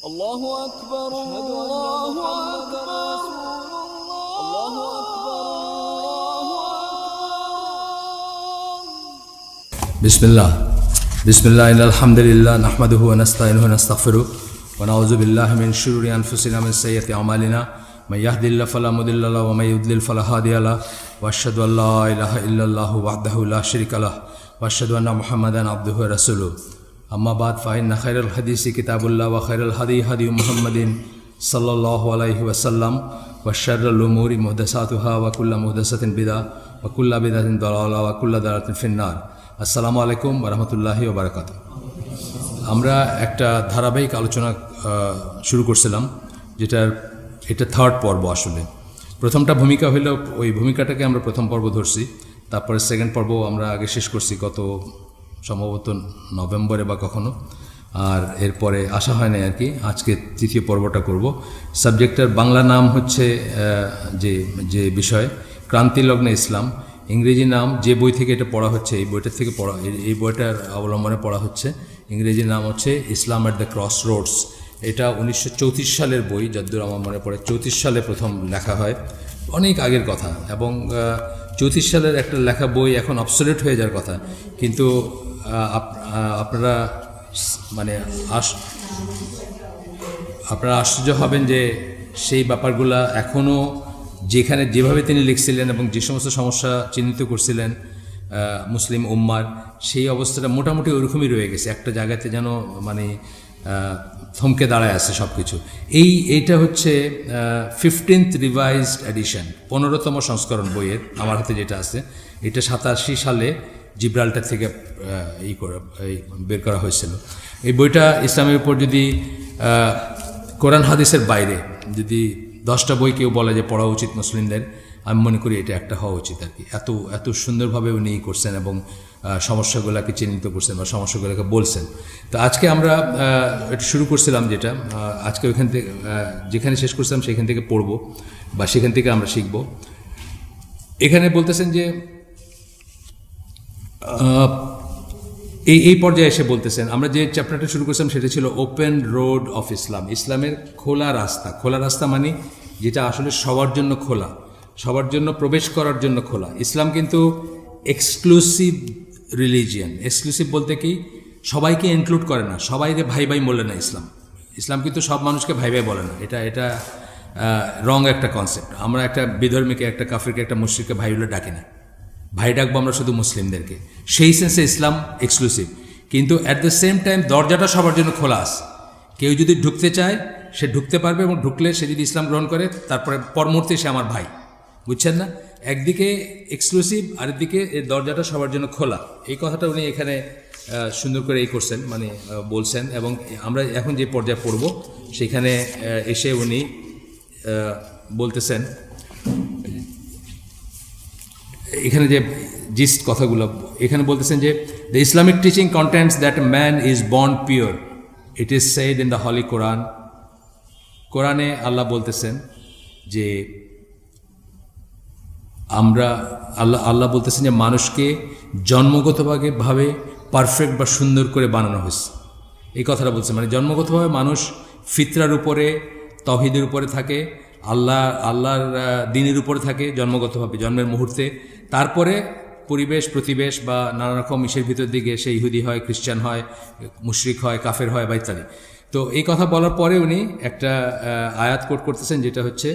الله أكبر الله أكبر الله أكبر الله أكبر بسم الله إن الحمد لله نحمده ونستعينه ونستغفره ونعوذ بالله من شرور أنفسنا من سيئات أعمالنا من يهد الله فلا مضل له ومن يضلل فلا هادي له وأشهد أن لا إله إلا الله وحده لا شريك له وأشهد أن محمدا عبده ورسوله أما بعد فإن خير الحديث كتاب الله وخير الهدي هدي محمد صلى الله عليه وسلم وشر الأمور محدثاتها وكل محدثة بدعة وكل بدعة ضلالة وكل ضلالة في النار আসসালামু আলাইকুম ওয়া রাহমাতুল্লাহি ওয়া বারাকাতুহু। আমরা একটা ধারাবাহিক আলোচনা শুরু করছিলাম, এটা থার্ড পর্ব। আসলে প্রথমটা ভূমিকা হইল, ওই ভূমিকাটাকে আমরা প্রথম পর্ব ধরছি। তারপরে সেকেন্ড পর্ব আমরা আগে শেষ করছি গত সম্ভবত নভেম্বরে বা কখনো, আর এরপরে আসা হয় না আর কি। আজকে তৃতীয় পর্বটা করব। সাবজেক্টের বাংলা নাম হচ্ছে যে বিষয় ক্রান্তিলগ্নে ইসলাম। ইংরেজি নাম, যে বই থেকে এটা পড়া হচ্ছে, এই বইটার থেকে পড়া, এই বইটার অবলম্বনে পড়া হচ্ছে। ইংরেজি নাম হচ্ছে ইসলাম অ্যাট দ্য ক্রস রোডস। এটা 1934 সালের বই, যদ্দূর আমার মনে পড়ে 34 সালে প্রথম লেখা হয়, অনেক আগের কথা। এবং 34 সালের একটা লেখা বই এখন অবসোলেট হয়ে যাওয়ার কথা, কিন্তু আপনারা আশ্চর্য হবেন যে সেই ব্যাপারগুলা এখনও যেভাবে তিনি লিখছিলেন এবং যে সমস্ত সমস্যা চিহ্নিত করছিলেন মুসলিম উম্মার, সেই অবস্থাটা মোটামুটি ওরকমই রয়ে গেছে। একটা জায়গাতে যেন থমকে দাঁড়ায় আছে সব কিছু। এইটা হচ্ছে 15th রিভাইজড এডিশন, 15তম সংস্করণ বইয়ের আমার হাতে যেটা আছে। এটা 87 সালে জিব্রাল্টার থেকে বের করা হয়েছিল। এই বইটা ইসলামের উপর যদি কোরআন হাদিসের বাইরে যদি 10টা বই কেউ বলে যে পড়া উচিত মুসলিমদের, আমি মনে করি এটা একটা হওয়া উচিত আর কি। এত সুন্দরভাবে উনি করছেন এবং সমস্যাগুলোকে চিহ্নিত করছেন বা সমস্যাগুলোকে বলছেন। তো আজকে আমরা এটা শুরু করছিলাম, যেটা আজকে ওইখান থেকে যেখানে শেষ করছিলাম সেখান থেকে পড়ব বা সেখান থেকে আমরা শিখব। এখানে বলতেছেন যে এই পর্যায়ে এসে বলতেছেন, আমরা যে চ্যাপ্টারটা শুরু করছিলাম সেটা ছিল ওপেন রোড অফ ইসলাম, ইসলামের খোলা রাস্তা। খোলা রাস্তা মানে যেটা আসলে সবার জন্য খোলা, সবার জন্য প্রবেশ করার জন্য খোলা। ইসলাম কিন্তু এক্সক্লুসিভ রিলিজিয়ান। এক্সক্লুসিভ বলতে কি, সবাইকে ইনক্লুড করে না, সবাইকে ভাই ভাই বলে না ইসলাম কিন্তু সব মানুষকে ভাই ভাই বলে না। এটা রং একটা কনসেপ্ট। আমরা একটা বিধর্মীকে, একটা কাফিরকে, একটা মুশরিককে ভাই বলে ডাকি না, ভাই ডাকবো আমরা শুধু মুসলিমদেরকে। সেই সেন্সে ইসলাম এক্সক্লুসিভ, কিন্তু অ্যাট দ্য সেম টাইম দরজাটা সবার জন্য খোলা আছে। কেউ যদি ঢুকতে চায় সে ঢুকতে পারবে, এবং ঢুকলে সে যদি ইসলাম গ্রহণ করে তারপরে পর মুহূর্তে সে আমার ভাই। বুঝছেন না? একদিকে এক্সক্লুসিভ, আরেকদিকে এর দরজাটা সবার জন্য খোলা। এই কথাটা উনি এখানে সুন্দর করে করছেন, বলছেন। এবং আমরা এখন যে পর্যায়ে পড়ব সেখানে এসে উনি বলতেছেন, এখানে যে জিস্ট কথাগুলো এখানে বলতেছেন যে the Islamic teaching contents that man is born pure, it is said in the holy Quran. কোরআনে আল্লাহ বলতেছেন যে আল্লাহ বলতেছেন যে মানুষকে জন্মগতভাবে পারফেক্ট বা সুন্দর করে বানানো হয়েছে। এই কথাটা বলছে, জন্মগতভাবে মানুষ ফিতরার উপরে, তাওহীদের উপরে থাকে, আল্লাহর দ্বীনের উপরে থাকে জন্মগতভাবে, জন্মের মুহূর্তে। তারপরে পরিবেশ প্রতিবেশ বা নানা রকম ইসের ভিতর দিকে সে ইহুদি হয়, খ্রিস্টান হয়, মুশরিক হয়, কাফের হয় বা ইত্যাদি। তো এই কথা বলার পরে উনি একটা আয়াত কোট করতেছেন, যেটা হচ্ছে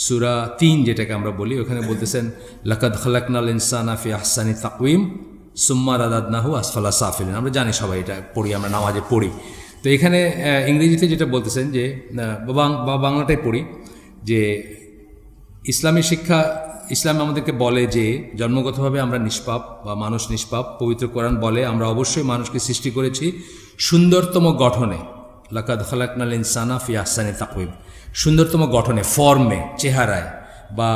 সূরা 3, যেটাকে আমরা বলি। ওখানে বলতেছেন লাকাদ খালাকনাল ইনসানা ফি আহসানি তাকওয়িম সুম্মা রাদাদনাহু আসফালা সাফিলিন। আমরা জানি, সবাই এটা পড়ি, আমরা নামাজে পড়ি। তো এখানে ইংরেজিতে যেটা বলতেছেন যে বাংলাটাই পড়ি, যে ইসলামী শিক্ষা, ইসলাম আমাদেরকে বলে যে জন্মগতভাবে আমরা নিষ্পাপ বা মানুষ নিষ্পাপ। পবিত্র কোরআন বলে আমরা অবশ্যই মানুষকে সৃষ্টি করেছি সুন্দরতম গঠনে, লাকাদ খালাকনাল ইনসানা ফি আহসানি তাকওয়িম, সুন্দরতম গঠনে, ফর্মে, চেহারায় বা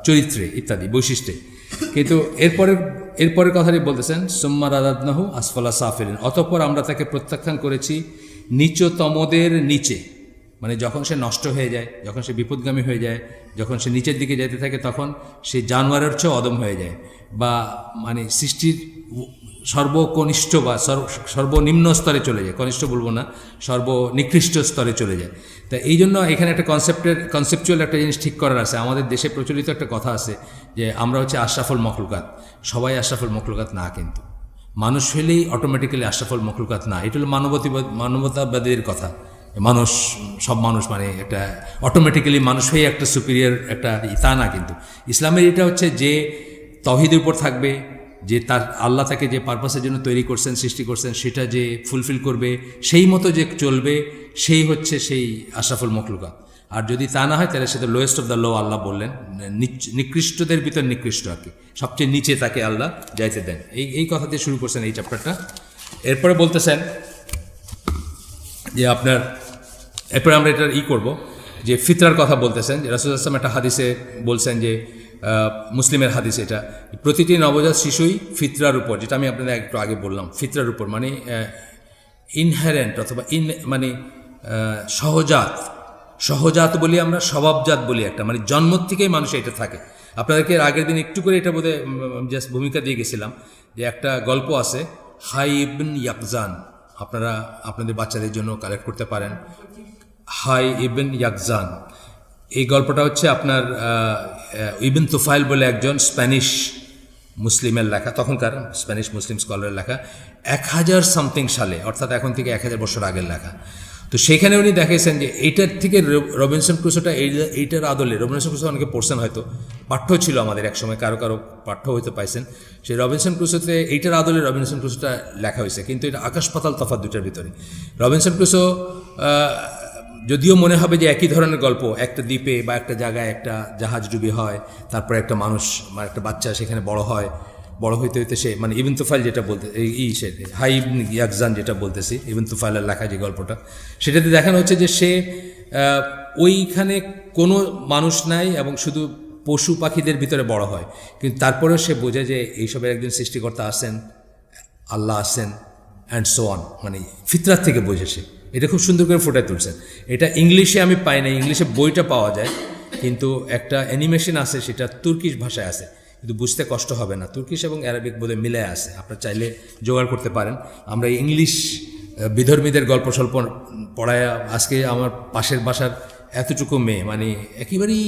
চরিত্রে ইত্যাদি বৈশিষ্ট্যে। কিন্তু এরপরের কথাটি বলতেছেন সুম্মা রাদাদনাহু আসফালা সাফিলিন, অতঃপর আমরা তাকে প্রত্যাখ্যান করেছি নিচতমদের নিচে। মানে যখন সে নষ্ট হয়ে যায়, যখন সে বিপদগামী হয়ে যায়, যখন সে নিচের দিকে যেতে থাকে, তখন সে জানোয়ারের চেয়েও অদম হয়ে যায়, বা মানে সৃষ্টির সর্বকনিষ্ঠ বা সর্বনিম্ন স্তরে চলে যায়, কনিষ্ঠ বলবো না, সর্বনিকৃষ্ট স্তরে চলে যায়। তা এই জন্য এখানে একটা কনসেপচুয়াল একটা জিনিস ঠিক করার আছে। আমাদের দেশে প্রচলিত একটা কথা আছে যে আমরা হচ্ছে আশরাফুল মখলুকাত। সবাই আশরাফুল মখলুকাত না, কিন্তু মানুষ হলেই অটোমেটিক্যালি আশরাফুল মখলুকাত না। এটা হলো মানবতাবাদের কথা। মানুষ, সব মানুষ মানে একটা অটোমেটিক্যালি মানুষ হয়ে একটা সুপিরিয়র একটা তা না। কিন্তু ইসলামের এটা হচ্ছে যে তাওহীদের উপর থাকবে, যে তার আল্লাহ তাকে যে পারপাসের জন্য তৈরি করছেন, সৃষ্টি করছেন, সেটা যে ফুলফিল করবে, সেই মতো যে চলবে, সেই হচ্ছে সেই আশরাফুল মখলুকাত। আর যদি তা না হয় তাহলে সেটা লোয়েস্ট অফ দ্য লো, আল্লাহ বললেন, নিকৃষ্টদের ভিতর নিকৃষ্ট আর কি, সবচেয়ে নিচে তাকে আল্লাহ যাইতে দেন। এই কথা দিয়ে শুরু করছেন এই চ্যাপ্টারটা। এরপরে বলতেছেন যে আপনার, এরপরে আমরা এটা করব যে ফিতরার কথা বলতেছেন। রাসূলুল্লাহ সাল্লাল্লাহু আলাইহি ওয়াসাল্লাম একটা হাদিসে বলছেন যে, মুসলিমের হাদিস এটা, প্রতিটি নবজাত শিশুই ফিতরার উপর, যেটা আমি আপনাদের একটু আগে বললাম, ফিতরার উপর মানে ইনহেরেন্ট অথবা মানে সহজাত বলি আমরা, স্বভাবজাত বলি একটা, মানে জন্ম থেকেই মানুষ এটা থাকে। আপনাদেরকে আগের দিন একটু করে এটা বোধহয় জাস্ট ভূমিকা দিয়ে গেছিলাম যে একটা গল্প আছে হাই ইবন ইয়াকজান, আপনারা আপনাদের বাচ্চাদের জন্য কালেক্ট করতে পারেন। হাই ইবন ইয়াকজান, এই গল্পটা হচ্ছে আপনার ইবন তুফাইল বলে একজন স্প্যানিশ মুসলিমের লেখা, তখনকার স্প্যানিশ মুসলিম স্কলারের লেখা, 1000 সামথিং সালে, অর্থাৎ এখন থেকে 1000 বছর আগের লেখা। তো সেখানে উনি দেখিয়েছেন যে এইটার থেকে রবিনসন ক্রুসোটা এইটার আদলে, রবিনসন ক্রুসো অনেকে পড়ছেন হয়তো, পাঠ্য ছিল আমাদের একসময়, কারো পাঠ্য হয়তো পাইছেন। সেই রবিনসন ক্রুসোতে এইটার আদলে রবিনসন ক্রুসোটা লেখা হয়েছে, কিন্তু এটা আকাশ পাতাল তফাৎ দুটার ভিতরে। রবিনসন ক্রুসো যদিও মনে হবে যে একই ধরনের গল্প, একটা দ্বীপে বা একটা জায়গায় একটা জাহাজ ডুবি হয়, তারপরে একটা মানুষ বা একটা বাচ্চা সেখানে বড় হয়, বড় হইতে হইতে সে মানে ইবন তুফাইল যেটা বলতে সে হাই ইবন ইয়াকজান যেটা বলতেছি, ইবন তুফাইলের লেখা যে গল্পটা, সেটাতে দেখানো হচ্ছে যে সে ওইখানে কোনো মানুষ নাই এবং শুধু পশু পাখিদের ভিতরে বড় হয়, কিন্তু তারপরেও সে বোঝে যে এইসবের একজন সৃষ্টিকর্তা আছেন, আল্লাহ আছেন, অ্যান্ড সো অন, মানে ফিতরাত থেকে বোঝে সে। এটা খুব সুন্দর করে ফুটায় তুলছেন। এটা ইংলিশে আমি পাই না, ইংলিশে বইটা পাওয়া যায়, কিন্তু একটা অ্যানিমেশন আছে, সেটা তুর্কিশ ভাষায় আছে, কিন্তু বুঝতে কষ্ট হবে না। তুর্কিশ এবং অ্যারাবিক বোধহয় মিলায় আছে, আপনারা চাইলে জোগাড় করতে পারেন। আমরা ইংলিশ বিধর্মীদের গল্প স্বল্প পড়ায়, আজকে আমার পাশের বাসার এতটুকু মেয়ে মানে একেবারেই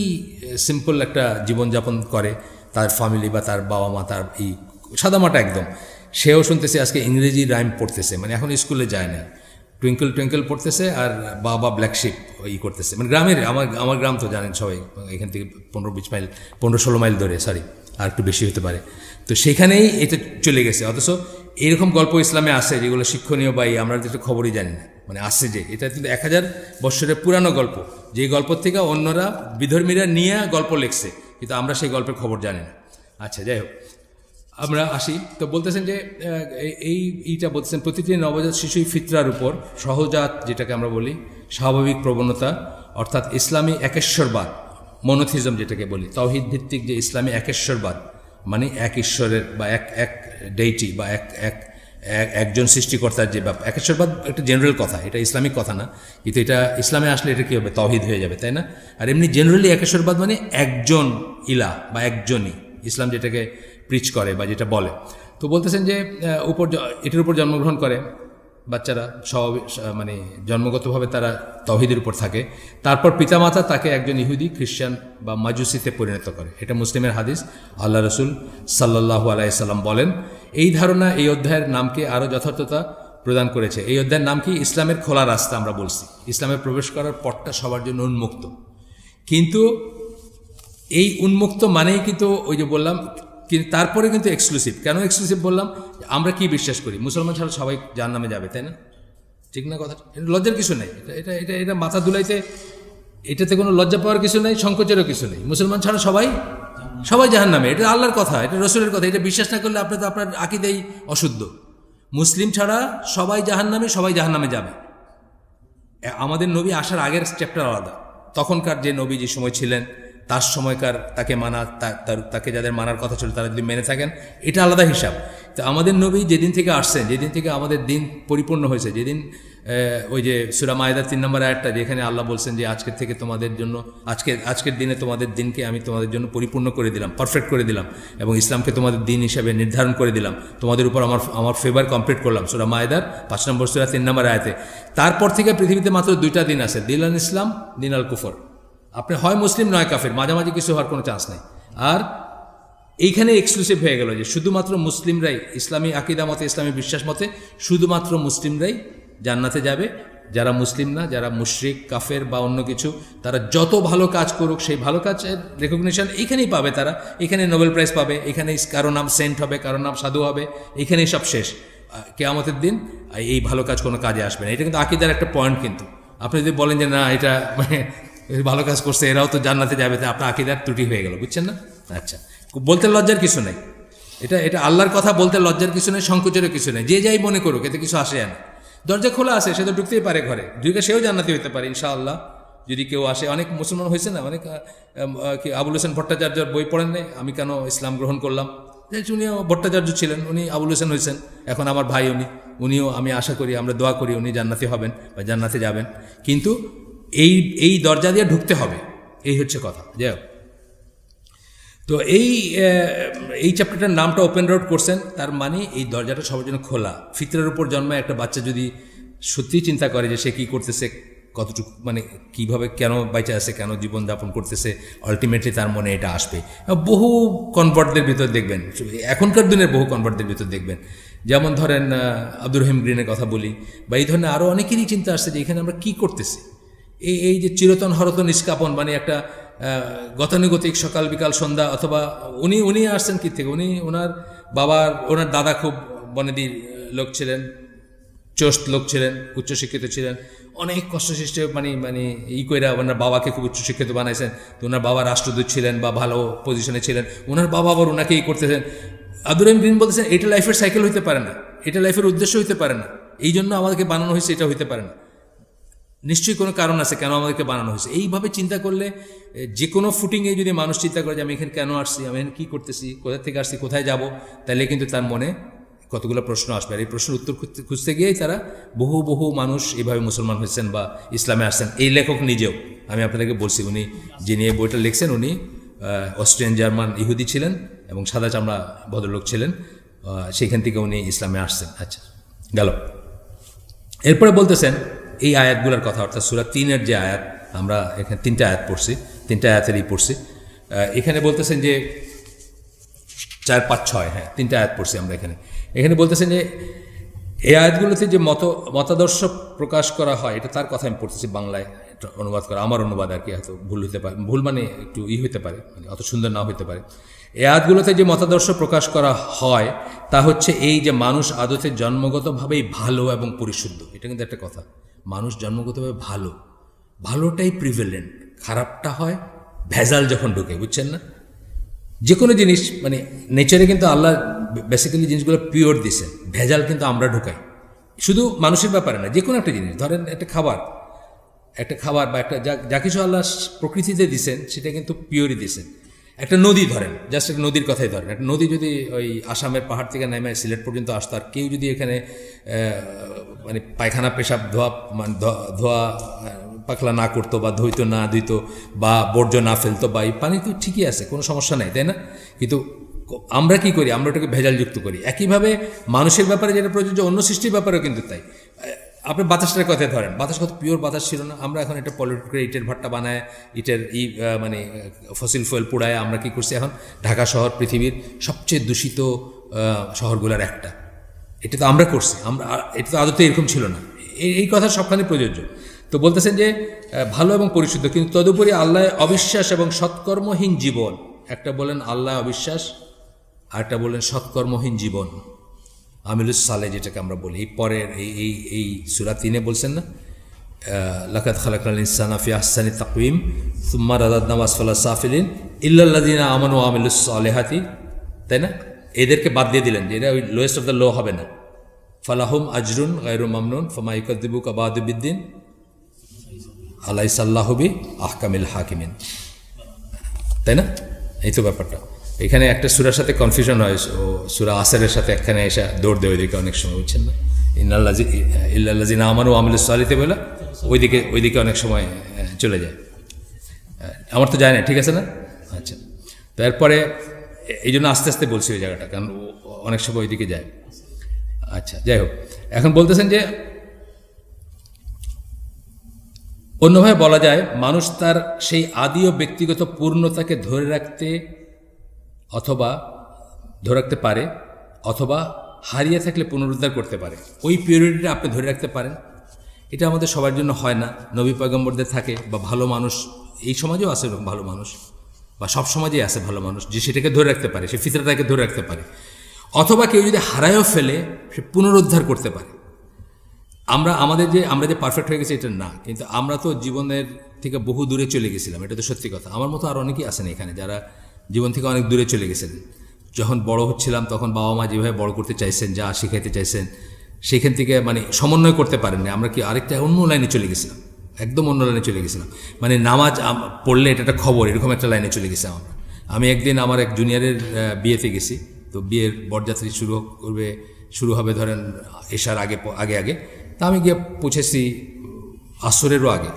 সিম্পল একটা জীবনযাপন করে, তার ফ্যামিলি বা তার বাবা মা, তার এই সাদামাটা একদম, সেও শুনতেছে আজকে ইংরেজি রাইম পড়তেছে, মানে এখন স্কুলে যায় না, টুইঙ্কল টুইঙ্কল পড়তেছে আর বাবা ব্ল্যাক শিপ করতেছে, মানে গ্রামের, আমার গ্রাম তো জানেন সবাই, এখান থেকে 15-20 মাইল, 15-16 মাইল ধরে, সরি আর একটু বেশি হতে পারে। তো সেখানেই এটা চলে গেছে। অথচ এরকম গল্প ইসলামে আছে যেগুলো শিক্ষণীয়, বা আমরা যেটা খবরই জানি না, মানে আসছে যে এটা কিন্তু 1000 বৎসরের পুরানো গল্প, যে গল্প থেকে অন্যরা বিধর্মীরা নিয়ে গল্প লিখছে, কিন্তু আমরা সেই গল্পের খবর জানি না। আচ্ছা, যাই হোক, আমরা আসি। তো বলতেছেন যে এইটা বলতেছেন প্রতিটি নবজাত শিশুই ফিতরার উপর, সহজাত যেটাকে আমরা বলি, স্বাভাবিক প্রবণতা, অর্থাৎ ইসলামী একেশ্বরবাদ, মনোথিজম যেটাকে বলি, তাওহীদ ভিত্তিক যে ইসলামী একেশ্বরবাদ, মানে এক ঈশ্বরের বা এক ডেইটি বা একজন সৃষ্টিকর্তার যে ব্যাপার। একেশ্বরবাদ একটা জেনারেল কথা, এটা ইসলামিক কথা না, কিন্তু এটা ইসলামে আসলে এটা কী হবে, তাওহীদ হয়ে যাবে, তাই না? আর এমনি জেনারেলি একেশ্বরবাদ মানে একজন ইলাহ বা একজনই, ইসলাম যেটাকে প্রিচ করে বা যেটা বলে। তো বলতেছেন যে এটার উপর জন্মগ্রহণ করে বাচ্চারা, মানে জন্মগতভাবে তারা তাওহীদের উপর থাকে, তারপর পিতামাতা তাকে একজন ইহুদি, খ্রিস্টান বা মাজুসিতে পরিণত করে। এটা মুসলিমের হাদিস। আল্লাহ রসুল সাল্লাল্লাহু আলাইহি সাল্লাম বলেন, এই ধারণা এই অধ্যায়ের নামকে আরও যথার্থতা প্রদান করেছে। এই অধ্যায়ের নাম কি? ইসলামের খোলা রাস্তা। আমরা বলছি ইসলামে প্রবেশ করার পথটা সবার জন্য উন্মুক্ত, কিন্তু এই উন্মুক্ত মানেই কিন্তু ওই যে বললাম, কিন্তু তারপরে কিন্তু এক্সক্লুসিভ। কেন এক্সক্লুসিভ বললাম? আমরা কি বিশ্বাস করি মুসলমান ছাড়া সবাই জাহান্নামে যাবে, তাই না? ঠিক না কথা? এটা লজ্জার কিছু নেই, এটা এটা এটা মাথা দুলাইতে, এটাতে কোনো লজ্জা পাওয়ার কিছু নেই, সংকোচেরও কিছু নেই। মুসলমান ছাড়া সবাই জাহান্নামে, এটা আল্লাহর কথা, এটা রসুলের কথা। এটা বিশ্বাস না করলে আপনার আকীদাই অশুদ্ধ। মুসলিম ছাড়া সবাই জাহান্নামে যাবে। আমাদের নবী আসার আগের চ্যাপ্টার আলাদা, তখনকার যে নবী যে সময় ছিলেন তার সময়কার তাকে মানা, তাকে যাদের মানার কথা ছিল তারা যদি মেনে থাকেন, এটা আলাদা হিসাব। তো আমাদের নবী যেদিন থেকে আসছেন, যেদিন থেকে আমাদের দিন পরিপূর্ণ হয়েছে, যেদিন ওই যে সূরা মায়েদার 3 নম্বর আয়াতটা, যেখানে আল্লাহ বলছেন যে আজকের থেকে তোমাদের জন্য, আজকের দিনে তোমাদের দিনকে আমি তোমাদের জন্য পরিপূর্ণ করে দিলাম, পারফেক্ট করে দিলাম, এবং ইসলামকে তোমাদের দিন হিসাবে নির্ধারণ করে দিলাম, তোমাদের উপর আমার ফেভার কমপ্লিট করলাম, সূরা মায়েদার 5 নম্বর সূরা 3 নম্বর আয়াতে। তারপর থেকে পৃথিবীতে মাত্র 2টা দিন আছে, দিন আল ইসলাম, দিন আল কুফর। আপনি হয় মুসলিম নয় কাফের, মাঝামাঝি কিছু হওয়ার কোনো চান্স নেই। আর এইখানে এক্সক্লুসিভ হয়ে গেল যে শুধুমাত্র মুসলিমরাই, ইসলামী আকিদা মতে, ইসলামী বিশ্বাস মতে শুধুমাত্র মুসলিমরাই জান্নাতে যাবে। যারা মুসলিম না, যারা মুশরিক, কাফের বা অন্য কিছু, তারা যত ভালো কাজ করুক, সেই ভালো কাজের রেকগনিশন এইখানেই পাবে। তারা এখানে নোবেল প্রাইজ পাবে, এখানেই কারো নাম সেন্ট হবে, কারো নাম সাধু হবে, এখানেই সব শেষ। কিয়ামতের দিন এই ভালো কাজ কোনো কাজে আসবে না। এটা কিন্তু আকিদার একটা পয়েন্ট। কিন্তু আপনি যদি বলেন যে না, এটা মানে ভালো কাজ করছে, এরাও তো জান্নাতে যাবে, তা আপনার আকিদার ত্রুটি হয়ে গেল, বুঝছেন না? আচ্ছা, বলতে লজ্জার কিছু নেই, এটা আল্লাহর কথা বলতে লজ্জার কিছু নেই, সংকোচেরও কিছু নেই। যে যাই মনে করুক, এতে কিছু আসে না। দরজা খোলা আছে, সে তো ঢুকতেই পারে ঘরে, ঢুকে সেও জান্নাতি হতে পারে ইনশাআল্লাহ, যদি কেউ আসে। অনেক মুসলমান হয়েছে না, অনেক আবুল হোসেন ভট্টাচার্যর বই পড়েন নাই, আমি কেন ইসলাম গ্রহণ করলাম। উনিও ভট্টাচার্য ছিলেন, উনি আবুল হোসেন হয়েছেন, এখন আমার ভাই উনিও, আমি আশা করি, আমরা দোয়া করি উনি জান্নাতি হবেন বা জান্নাতে যাবেন। কিন্তু এই দরজা দিয়ে ঢুকতে হবে, এই হচ্ছে কথা। যাই হোক, তো এই চ্যাপ্টারটার নামটা ওপেন রোড করছেন, তার মানে এই দরজাটা সবার জন্য খোলা। ফিতরের উপর জন্মায় একটা বাচ্চা যদি সত্যিই চিন্তা করে যে সে কী করতেছে, কতটুকু মানে কীভাবে, কেন বেঁচে আছে, কেন জীবনযাপন করতেছে, আলটিমেটলি তার মনে এটা আসবে। বহু কনভার্টদের ভিতর দেখবেন, এখনকার দিনের বহু কনভার্টদের ভিতর দেখবেন, যেমন ধরেন আব্দুর রহিম গ্রিনের কথা বলি, বা এই ধরনের আরও অনেকেরই চিন্তা আসছে যে এখানে আমরা কী করতেছি। এই যে চিরতন হরতন ইস্কাপন, মানে একটা গতানুগতিক সকাল বিকাল সন্ধ্যা, অথবা উনি আসছেন কী থেকে, ওনার দাদা খুব বনেদির লোক ছিলেন, চোস্ত লোক ছিলেন, উচ্চশিক্ষিত ছিলেন, অনেক কষ্টসৃষ্ট মানে কইরা ওনার বাবাকে খুব উচ্চশিক্ষিত বানাইছেন। তো ওনার বাবা রাষ্ট্রদূত ছিলেন বা ভালো পজিশনে ছিলেন, ওনার বাবা আবার ওনাকে করতেছেন। আব্দুর রহিম গ্রিন বলতেছেন এটা লাইফের সাইকেল হইতে পারে না, এটা লাইফের উদ্দেশ্য হইতে পারে না, এই জন্য আমাদেরকে বানানো হয়েছে, এটা হইতে পারে না। নিশ্চয়ই কোনো কারণ আছে কেন আমাদেরকে বানানো হয়েছে। এইভাবে চিন্তা করলে, যে কোনো ফুটিংয়ে যদি মানুষ চিন্তা করে যে আমি এখানে কেন আসছি, আমি এখানে কী করতেছি, কোথা থেকে আসছি, কোথায় যাব, তাহলে কিন্তু তার মনে কতগুলো প্রশ্ন আসবে। আর এই প্রশ্নের উত্তর খুঁজতে গিয়েই তারা বহু মানুষ এইভাবে মুসলমান হয়েছেন বা ইসলামে আসছেন। এই লেখক নিজেও, আমি আপনাদেরকে বলছি, উনি যিনি এই বইটা লিখছেন, উনি অস্ট্রিয়ান জার্মান ইহুদি ছিলেন এবং সাদা চামড়া ভদ্রলোক ছিলেন, সেইখান থেকে উনি ইসলামে আসছেন। আচ্ছা, গেল। এরপরে বলতেছেন এই আয়াতগুলোর কথা, অর্থাৎ সূরা 3-এর যে আয়াত, আমরা এখানে 3টা আয়াত পড়ছি, 3টা আয়াতেরই পড়ছি। এখানে বলতেছেন যে 4, 5, 6, হ্যাঁ 3টা আয়াত পড়ছি আমরা এখানে বলতেছেন যে এই আয়াতগুলোতে যে মতাদর্শ প্রকাশ করা হয়, এটা তার কথা আমি পড়তেছি বাংলায় অনুবাদ করা, আমার অনুবাদ আর কি, হয়তো ভুল হতে পারে, ভুল মানে একটু হতে পারে, মানে অত সুন্দর না হতে পারে। এই আয়াতগুলোতে যে মতাদর্শ প্রকাশ করা হয় তা হচ্ছে এই যে মানুষ আদতে জন্মগতভাবেই ভালো এবং পরিশুদ্ধ। এটা কিন্তু একটা কথা, মানুষ জন্মগতভাবে ভালোটাই প্রিভেলেন্ট, খারাপটা হয় ভেজাল যখন ঢুকে, বুঝছেন না? যে কোনো জিনিস মানে নেচারে কিন্তু আল্লাহ বেসিক্যালি জিনিসগুলো পিওর দিছে, ভেজাল কিন্তু আমরা ঢুকাই। শুধু মানুষের ব্যাপারে না, যে কোনো একটা জিনিস, ধরেন একটা খাবার বা একটা যা কিছু আল্লাহ প্রকৃতিতে দিছেন সেটা কিন্তু পিওরই দিছেন। একটা নদী ধরেন, জাস্ট একটা নদীর কথাই ধরেন, একটা নদী যদি ওই আসামের পাহাড় থেকে নেমে সিলেট পর্যন্ত আসতো, আর কেউ যদি এখানে মানে পায়খানা পেশাব ধোয়া পাখলা না করতো বা ধুইতো বা বর্জ্য না ফেলতো, বা এই পানি তো ঠিকই আছে, কোনো সমস্যা নেই, তাই না? কিন্তু আমরা কি করি, আমরা ওটাকে ভেজালযুক্ত করি। একইভাবে মানুষের ব্যাপারে যেটা প্রযোজ্য, অন্য সৃষ্টির ব্যাপারেও কিন্তু তাই। আপনি বাতাসটার কথাই ধরেন, বাতাস কত পিওর বাতাস ছিল না, আমরা এখন এটা পলিউট করে ইটের ভাট্টা বানায়, ইটের মানে ফসিল ফুয়েল পোড়ায় আমরা কি করছি এখন, ঢাকা শহর পৃথিবীর সবচেয়ে দূষিত শহরগুলোর একটা, এটা তো আমরা করছি, এটা তো আদতে এরকম ছিল না। এই কথা সবখানে প্রযোজ্য। তো বলতেছেন যে ভালো এবং পরিশুদ্ধ, কিন্তু তদুপরি আল্লাহ অবিশ্বাস এবং সৎকর্মহীন জীবন, একটা বলেন আল্লাহ অবিশ্বাস, আর একটা বলেন সৎকর্মহীন জীবন, আমিলুস সালে যেটাকে আমরা বলি। এই পরের এই সূরা 3-এ বলছেন না, লাকাদ খালাকনাল ইনসানা ফি আহসানি তাকওয়িম সুম্মা রাদাদনাহু আসফালা সাফিলিন ইল্লাল্লাযিনা আমানু ওয়া আমিলুস সালিহাতি, তাই না? এদেরকে বাদ দিয়ে দিলেন যে এরা ওই লোয়েস্ট অফ দ্য লো হবে না। ফালাহুম আজরুন গায়রু মামনুন ফামা ইউকাযযিবুকা বা'দু বিদ্দিন আলাইসাল্লাহু বি আহকামিল হাকিমিন। তাই না? এই তো ব্যাপারটা। এখানে একটা সূরার সাথে কনফিউশন হয়, ও সূরা আসরের সাথে একখানে এসে দৌড় দেয় ওইদিকে অনেক সময়, বুঝছেন না? ইল্লাল্লাযিনা আমানু ওয়া আমিলুস সালিহাতি বলে ওইদিকে অনেক সময় চলে যায়। আমার তো যায় না, ঠিক আছে না? আচ্ছা, তো এরপরে এই জন্য আস্তে আস্তে বলছি ওই জায়গাটা, কারণ অনেক সময় ওইদিকে যায়। আচ্ছা, যাই হোক, এখন বলতেছেন যে অন্যভাবে বলা যায় মানুষ তার সেই আদি ও ব্যক্তিগত পূর্ণতাকে ধরে রাখতে পারে অথবা হারিয়ে থাকলে পুনরুদ্ধার করতে পারে। ওই পিউরিটিটা আপনি ধরে রাখতে পারেন। এটা আমাদের সবার জন্য হয় না, নবী পয়গম্বরদের থাকে, বা ভালো মানুষ এই সমাজেও আছে এরকম ভালো মানুষ, বা সব সমাজেই আছে ভালো মানুষ যে সেটাকে ধরে রাখতে পারে, সে ফিতরাটাকে ধরে রাখতে পারে। অথবা কেউ যদি হারায়ও ফেলে সে পুনরুদ্ধার করতে পারে। আমরা যে পারফেক্ট হয়ে গেছি এটা না, কিন্তু আমরা তো জীবনের থেকে বহু দূরে চলে গেছিলাম, এটা তো সত্যি কথা। আমার মতো আর অনেকেই আছেন এখানে যারা জীবন থেকে অনেক দূরে চলে গেছেন। যখন বড় হচ্ছিলাম তখন বাবা মা যেভাবে বড় করতে চাইছেন, যা শিখাইতে চাইছেন, সেখান থেকে মানে সমন্বয় করতে পারেননি। আমরা কি আরেকটা অন্য লাইনে চলে গেছিলাম, একদম অন্য লাইনে চলে গেছিলাম। মানে নামাজ পড়লে এটা একটা খবর, এরকম একটা লাইনে চলে গেছিলাম আমরা। আমি একদিন আমার এক জুনিয়রের বিয়েতে গেছি, তো বিয়ের বরযাত্রী শুরু হবে ধরেন এশার আগে, তা আমি গিয়ে পৌঁছেছি আসরেরও আগে।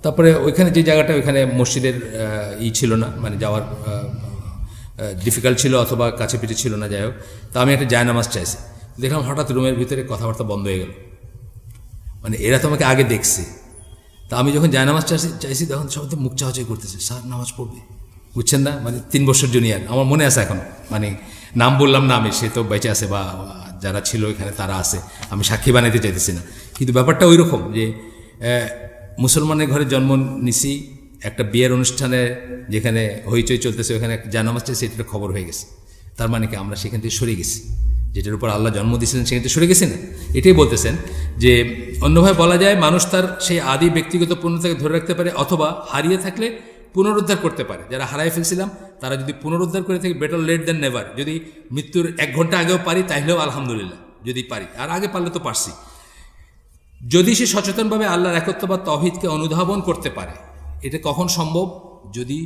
তারপরে ওইখানে যে জায়গাটা, ওইখানে মসজিদের ছিল না, মানে যাওয়ার ডিফিকাল্ট ছিল অথবা কাছে পিঠে ছিল না, যাই হোক। তা আমি একটা জায়নামাজ চাইছি, দেখলাম হঠাৎ রুমের ভিতরে কথাবার্তা বন্ধ হয়ে গেল। মানে এরা তো আমাকে আগে দেখছে। তা আমি যখন জায়নামাজ চাইছি তখন সবাই তো মুখ চাওয়াচাই করতেছে, স্যার নামাজ পড়বে, বুঝছেন না? মানে 3 বছর জুনিয়র, আমার মনে আছে এখন, মানে নাম বললাম না আমি, সে তো বেঁচে আছে বা যারা ছিল এখানে তারা আছে, আমি সাক্ষী বানাইতে চাইতেছি না। কিন্তু ব্যাপারটা ওই রকম যে মুসলমানের ঘরে জন্ম নিছি, একটা বিয়ের অনুষ্ঠানে যেখানে হইচই চলতেছে ওখানে জায়নামাজ চাইছে, এটা খবর হয়ে গেছে। তার মানে কি আমরা সেখান থেকে সরে গেছি, যেটার উপর আল্লাহ জন্ম দিয়েছিলেন সেখান থেকে সরে গেছি না? এটাই বলতেছেন যে অন্যভাবে বলা যায় মানুষ তার সেই আদি ব্যক্তিগত পূর্ণতাকে ধরে রাখতে পারে অথবা হারিয়ে থাকলে পুনরুদ্ধার করতে পারে। যারা হারাই ফেলছিলাম তারা যদি পুনরুদ্ধার করে থাকে, বেটার লেট দেন নেভার। যদি মৃত্যুর 1 ঘন্টা আগেও পারি তাহলেও আলহামদুলিল্লাহ, যদি পারি, আর আগে পারলে তো পারছি। যদি সে সচেতনভাবে আল্লাহর একত্ব বা তাওহীদকে অনুধাবন করতে পারে। এটা কখন সম্ভব? যদি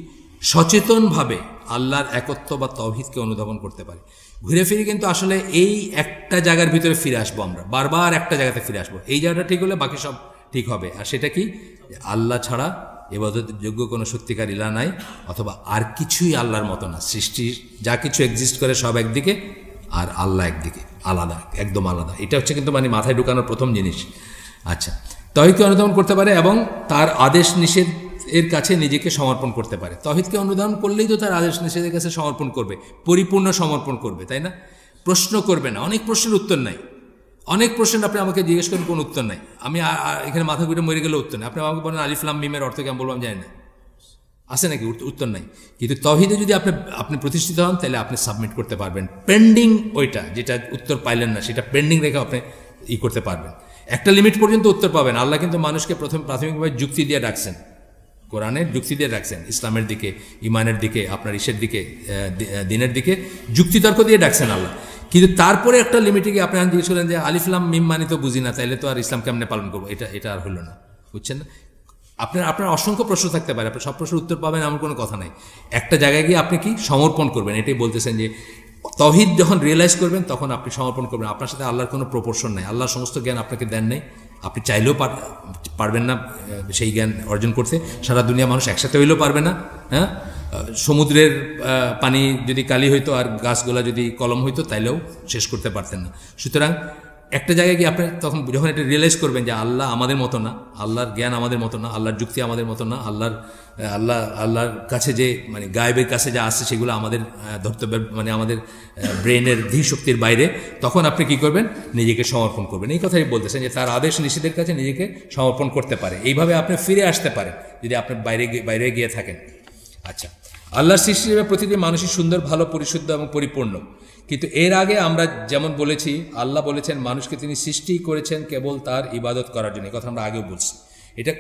সচেতনভাবে আল্লাহর একত্ব বা তাওহীদকে অনুধাবন করতে পারে। ঘুরে ফিরে কিন্তু আসলে এই একটা জায়গার ভিতরে ফিরে আসবো, আমরা বারবার একটা জায়গাতে ফিরে আসবো। এই জায়গাটা ঠিক হলে বাকি সব ঠিক হবে। আর সেটা কি? আল্লাহ ছাড়া ইবাদতের যোগ্য কোনো সত্যিকার ইলা নাই, অথবা আর কিছুই আল্লাহর মতো না। সৃষ্টির যা কিছু এক্সিস্ট করে সব একদিকে, আর আল্লাহ একদিকে, আলাদা, একদম আলাদা। এটা হচ্ছে কিন্তু মানে মাথায় ঢুকানোর প্রথম জিনিস। আচ্ছা, তাওহীদকে অনুধাবন করতে পারে এবং তার আদেশ নিষেধ এর কাছে নিজেকে সমর্পণ করতে পারে। তাওহীদকে অনুধাবন করলেই তো তার আদেশ নিষেধের কাছে সমর্পণ করবে, পরিপূর্ণ সমর্পণ করবে, তাই না? প্রশ্ন করবে না। অনেক প্রশ্নের উত্তর নাই, অনেক প্রশ্ন আপনি আমাকে জিজ্ঞেস করেন কোনো উত্তর নাই, আমি এখানে মাথা ঘুরে মরে গেলে উত্তর নেই। আপনি আমাকে বলেন আলিফ লাম মিমের অর্থ কি, আমি বললাম জানি না, আছে নাকি? উত্তর নাই। কিন্তু তাওহীদে যদি আপনি প্রতিষ্ঠিত হন তাহলে আপনি সাবমিট করতে পারবেন। পেন্ডিং ওইটা যেটা উত্তর পাইলেন না সেটা পেন্ডিং রেখে আপনি করতে পারবেন। একটা লিমিট পর্যন্ত উত্তর পাবেন। আল্লাহ কিন্তু মানুষকে প্রাথমিকভাবে যুক্তি দিয়ে ডাকছেন, কোরআনের যুক্তি দিয়ে ডাকছেন, ইসলামের দিকে, ইমানের দিকে, আপনার ইসের দিকে, দিনের দিকে যুক্তিতর্ক দিয়ে ডাকছেন আল্লাহ। কিন্তু তারপরে একটা লিমিটে গিয়ে আপনি জিজ্ঞেস করলেন যে আলিফলাম মিম মানি তো বুঝি না, তাইলে তো আর ইসলাম কেমনে পালন করবো? এটা আর হলো না, বুঝছেন না? আপনার অসংখ্য প্রশ্ন থাকতে পারে, আপনি সব প্রশ্নের উত্তর পাবেন এমন কোনো কথা নাই। একটা জায়গায় গিয়ে আপনি কি সমর্পণ করবেন, এটাই বলতেছেন যে তাওহীদ যখন রিয়েলাইজ করবেন তখন আপনি সমর্পণ করবেন। আপনার সাথে আল্লাহর কোনো প্রপোর্শন নাই, আল্লাহর সমস্ত জ্ঞান আপনাকে দেন নাই, আপনি চাইলেও পারবেন না সেই জ্ঞান অর্জন করতে। সারা দুনিয়া মানুষ একসাথে হইলেও পারবে না। হ্যাঁ, সমুদ্রের পানি যদি কালি হইতো আর গাছগুলা যদি কলম হইতো তাইলেও শেষ করতে পারতেন না। সুতরাং একটা জায়গায় গিয়ে আপনি তখন যখন এটা রিয়েলাইজ করবেন যে আল্লাহ আমাদের মতো না, আল্লাহর জ্ঞান আমাদের মতো না, আল্লাহর যুক্তি আমাদের মতো না, আল্লাহর কাছে যে মানে গায়েবের কাছে যা আসছে সেগুলো আমাদের ধর্তব্যের মানে আমাদের ব্রেনের ধী শক্তির বাইরে, তখন আপনি কি করবেন? নিজেকে সমর্পণ করবেন। এই কথাই বলতেছেন যে তার আদেশ নিষেধের কাছে নিজেকে সমর্পণ করতে পারে। এইভাবে আপনি ফিরে আসতে পারেন যদি আপনি বাইরে গিয়ে থাকেন। আচ্ছা, আল্লাহর সৃষ্টি হিসেবে প্রতিটি মানুষই সুন্দর, ভালো, পরিশুদ্ধ এবং পরিপূর্ণ। কিন্তু এর আগে আমরা যেমন বলেছি, আল্লাহ বলেছেন মানুষকে তিনি সৃষ্টি করেছেন কেবল তার ইবাদত করার জন্য। কথা আমরা আগেও বলছি। এটা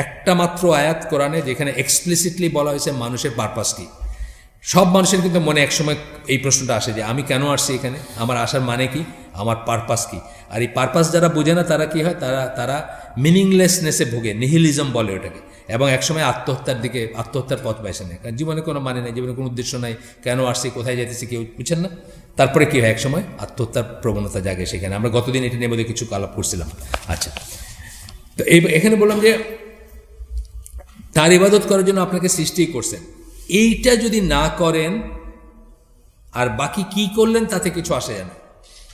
একটা মাত্র আয়াত কোরআনে যেখানে এক্সপ্লিসিটলি বলা হয়েছে মানুষের পারপাস কি। সব মানুষের কিন্তু মনে একসময় এই প্রশ্নটা আসে যে আমি কেন আসছি এখানে, আমার আসার মানে কি, আমার পারপাস কি। আর এই পারপাস যারা বোঝে না তারা কি হয়, তারা মিনিংলেসনেসে ভোগে, নিহিলিজম বলে ওটাকে, এবং একসময় আত্মহত্যার পথ বেছে নেয়। কারণ জীবনে কোনো মানে নেই, জীবনে কোনো উদ্দেশ্য নাই, কেন আসছি, কোথায় যেতেছি কেউ বুঝছেন না। তারপরে কি হয়, একসময় আত্মহত্যার প্রবণতা জাগে সেখানে। আমরা গতদিন এটা নিয়ে বোধহয় কিছু আলাপ করছিলাম। আচ্ছা, তো এখানে বললাম যে তার ইবাদত করার জন্য আপনাকে সৃষ্টি করছেন, এইটা যদি না করেন আর বাকি কি করলেন তাতে কিছু আসে যায় না,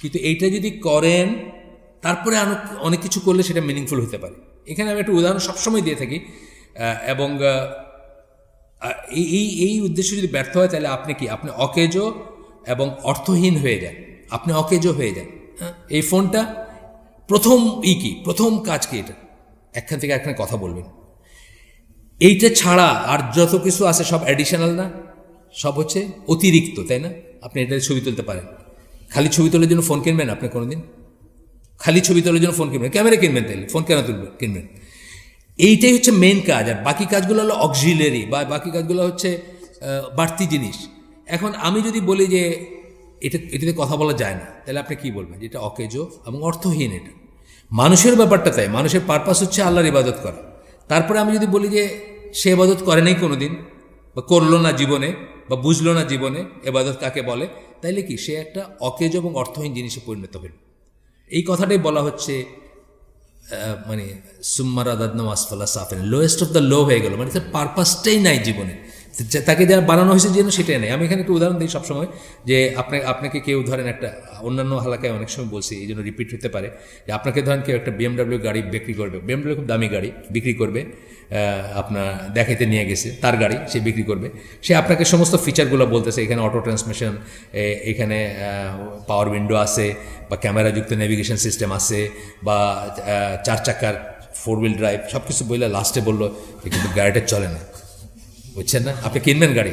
কিন্তু এইটা যদি করেন তারপরে অনেক কিছু করলে সেটা মিনিংফুল হতে পারে। এখানে আমি একটা উদাহরণ সবসময় দিয়ে থাকি, এবং এই উদ্দেশ্য যদি ব্যর্থ হয় তাহলে আপনি অকেজো এবং অর্থহীন হয়ে যান, আপনি অকেজো হয়ে যান। এই ফোনটা প্রথম কাজ কি, এটা একখান থেকে একখানে কথা বলবেন, এইটা ছাড়া আর যত কিছু আছে সব অ্যাডিশনাল না, সব হচ্ছে অতিরিক্ত, তাই না? আপনি এটা ছবি তুলতে পারেন, খালি ছবি তোলার জন্য ফোন কিনবেন আপনি কোনোদিন? খালি ছবি তোলার জন্য ফোন কিনবেন, ক্যামেরা কিনবেন, তাইলে ফোন কেন কিনবেন? এইটাই হচ্ছে মেন কাজ, আর বাকি কাজগুলো হলো অক্সিলারি, বা বাকি কাজগুলো হচ্ছে বাড়তি জিনিস। এখন আমি যদি বলি যে এটাতে কথা বলা যায় না, তাহলে আপনি কি বলবেন? যেটা অকেজো এবং অর্থহীন। এটা মানুষের ব্যাপারটা তাই, মানুষের পারপাস হচ্ছে আল্লাহর ইবাদত করা। তারপরে আমি যদি বলি যে সে ইবাদত করে নাই কোনো দিন, বা করলো না জীবনে, বা বুঝলো না জীবনে ইবাদত কাকে বলে, তাইলে কি সে একটা অকেজো এবং অর্থহীন জিনিসে পরিণত হল। এই কথাটাই বলা হচ্ছে মানে সুম্মার আদাদনাম আসফালা সাফিলিন, লোয়েস্ট অফ দ্য লো হয়ে গেল, মানে তার পারপাসটাই নাই জীবনে, তাকে যা বানানো হয়েছে যেন সেটাই নেই। আমি এখানে একটা উদাহরণ দিই সবসময়, যে আপনাকে কেউ ধরেন একটা, অন্যান্য হালাকায় অনেক সময় বলছি, এই জন্য রিপিট হতে পারে, যে আপনাকে ধরেন কেউ একটা BMW গাড়ি বিক্রি করবে, BMW খুব দামি গাড়ি বিক্রি করবে, আপনার দেখাইতে নিয়ে গেছে তার গাড়ি, সে বিক্রি করবে, সে আপনাকে সমস্ত ফিচারগুলো বলতেছে, এখানে অটো ট্রান্সমিশন, এখানে পাওয়ার উইন্ডো আছে, বা ক্যামেরাযুক্ত নেভিগেশন সিস্টেম আছে, বা 4 চাকার 4 হুইল ড্রাইভ, সব কিছু বললে লাস্টে বললো কিন্তু গাড়িটা চলে না, বুঝছেন না? আপনি কিনবেন গাড়ি,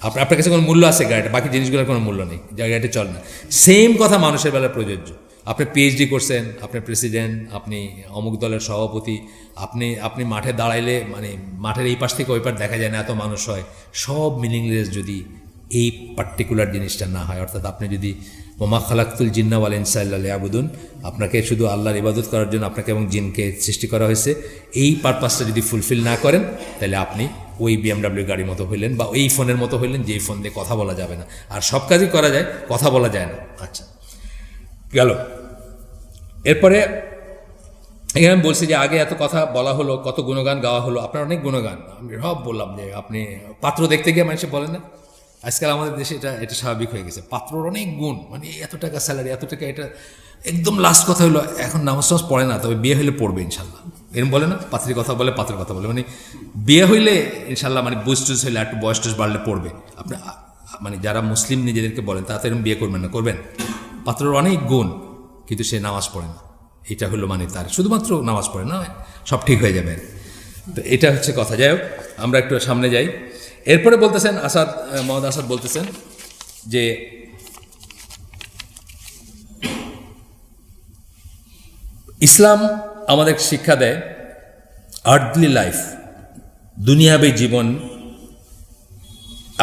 আপনার কাছে কোনো মূল্য আছে গাড়িটা, বাকি জিনিসগুলোর কোনো মূল্য নেই, গাড়িটা চলে না। সেম কথা মানুষের বেলায় প্রযোজ্য। আপনি PhD করছেন, আপনি প্রেসিডেন্ট, আপনি অমুক দলের সভাপতি, আপনি মাঠে দাঁড়াইলে মানে মাঠের এই পাশ থেকে ওই পাশ দেখা যায় না, এত মানুষ হয়, সব মিনিংলেস যদি এই পার্টিকুলার জিনিসটা না হয়। অর্থাৎ আপনি যদি ওমা খালাকতুল জিন্না ওয়াল ইনসা ইল্লা লিয়াবুদুন, আপনাকে শুধু আল্লাহর ইবাদত করার জন্য আপনাকে এবং জিনকে সৃষ্টি করা হয়েছে, এই পারপাসটা যদি ফুলফিল না করেন, তাহলে আপনি ওই BMW গাড়ির মতো হইলেন, বা ওই ফোনের মতো হইলেন, যেই ফোন দিয়ে কথা বলা যাবে না। আর সব কাজই করা যায়, কথা বলা যায় না। আচ্ছা, গেল। এরপরে এখানে আমি বলছি যে আগে এত কথা বলা হলো, কত গুণগান গাওয়া হলো, আপনার অনেক গুণগান, আমি সব বললাম যে আপনি পাত্র দেখতে গিয়ে মানুষে বলেন না, আজকাল আমাদের দেশে এটা স্বাভাবিক হয়ে গেছে, পাত্রর অনেক গুণ, মানে এত টাকা স্যালারি, এত টাকা, এটা একদম লাস্ট কথা হলো, এখন নামাজ পড়ে না, তবে বিয়ে হইলে পড়বে ইনশাল্লাহ, এরকম বলে না, পাত্রীর কথা বলে, পাত্রের কথা বলে, মানে বিয়ে হইলে ইনশাল্লাহ, মানে বুঝ টুজ হইলে, একটু বয়স টুস বাড়লে পড়বে। আপনি মানে যারা মুসলিম নিজেদেরকে বলেন তারা তো এরকম বিয়ে করবেন না, করবেন? পাত্রর অনেক গুণ, কিন্তু সে নামাজ পড়ে না, এটা হলো মানে তার শুধুমাত্র নামাজ পড়ে না, সব ঠিক হয়ে যাবে। তো এটা হচ্ছে কথা। যাই হোক, আমরা একটু সামনে যাই। এরপরে বলতেছেন মোহাম্মদ আসাদ বলতেছেন যে ইসলাম আমাদের শিক্ষা দেয় আর্থলি লাইফ, দুনিয়াবী জীবন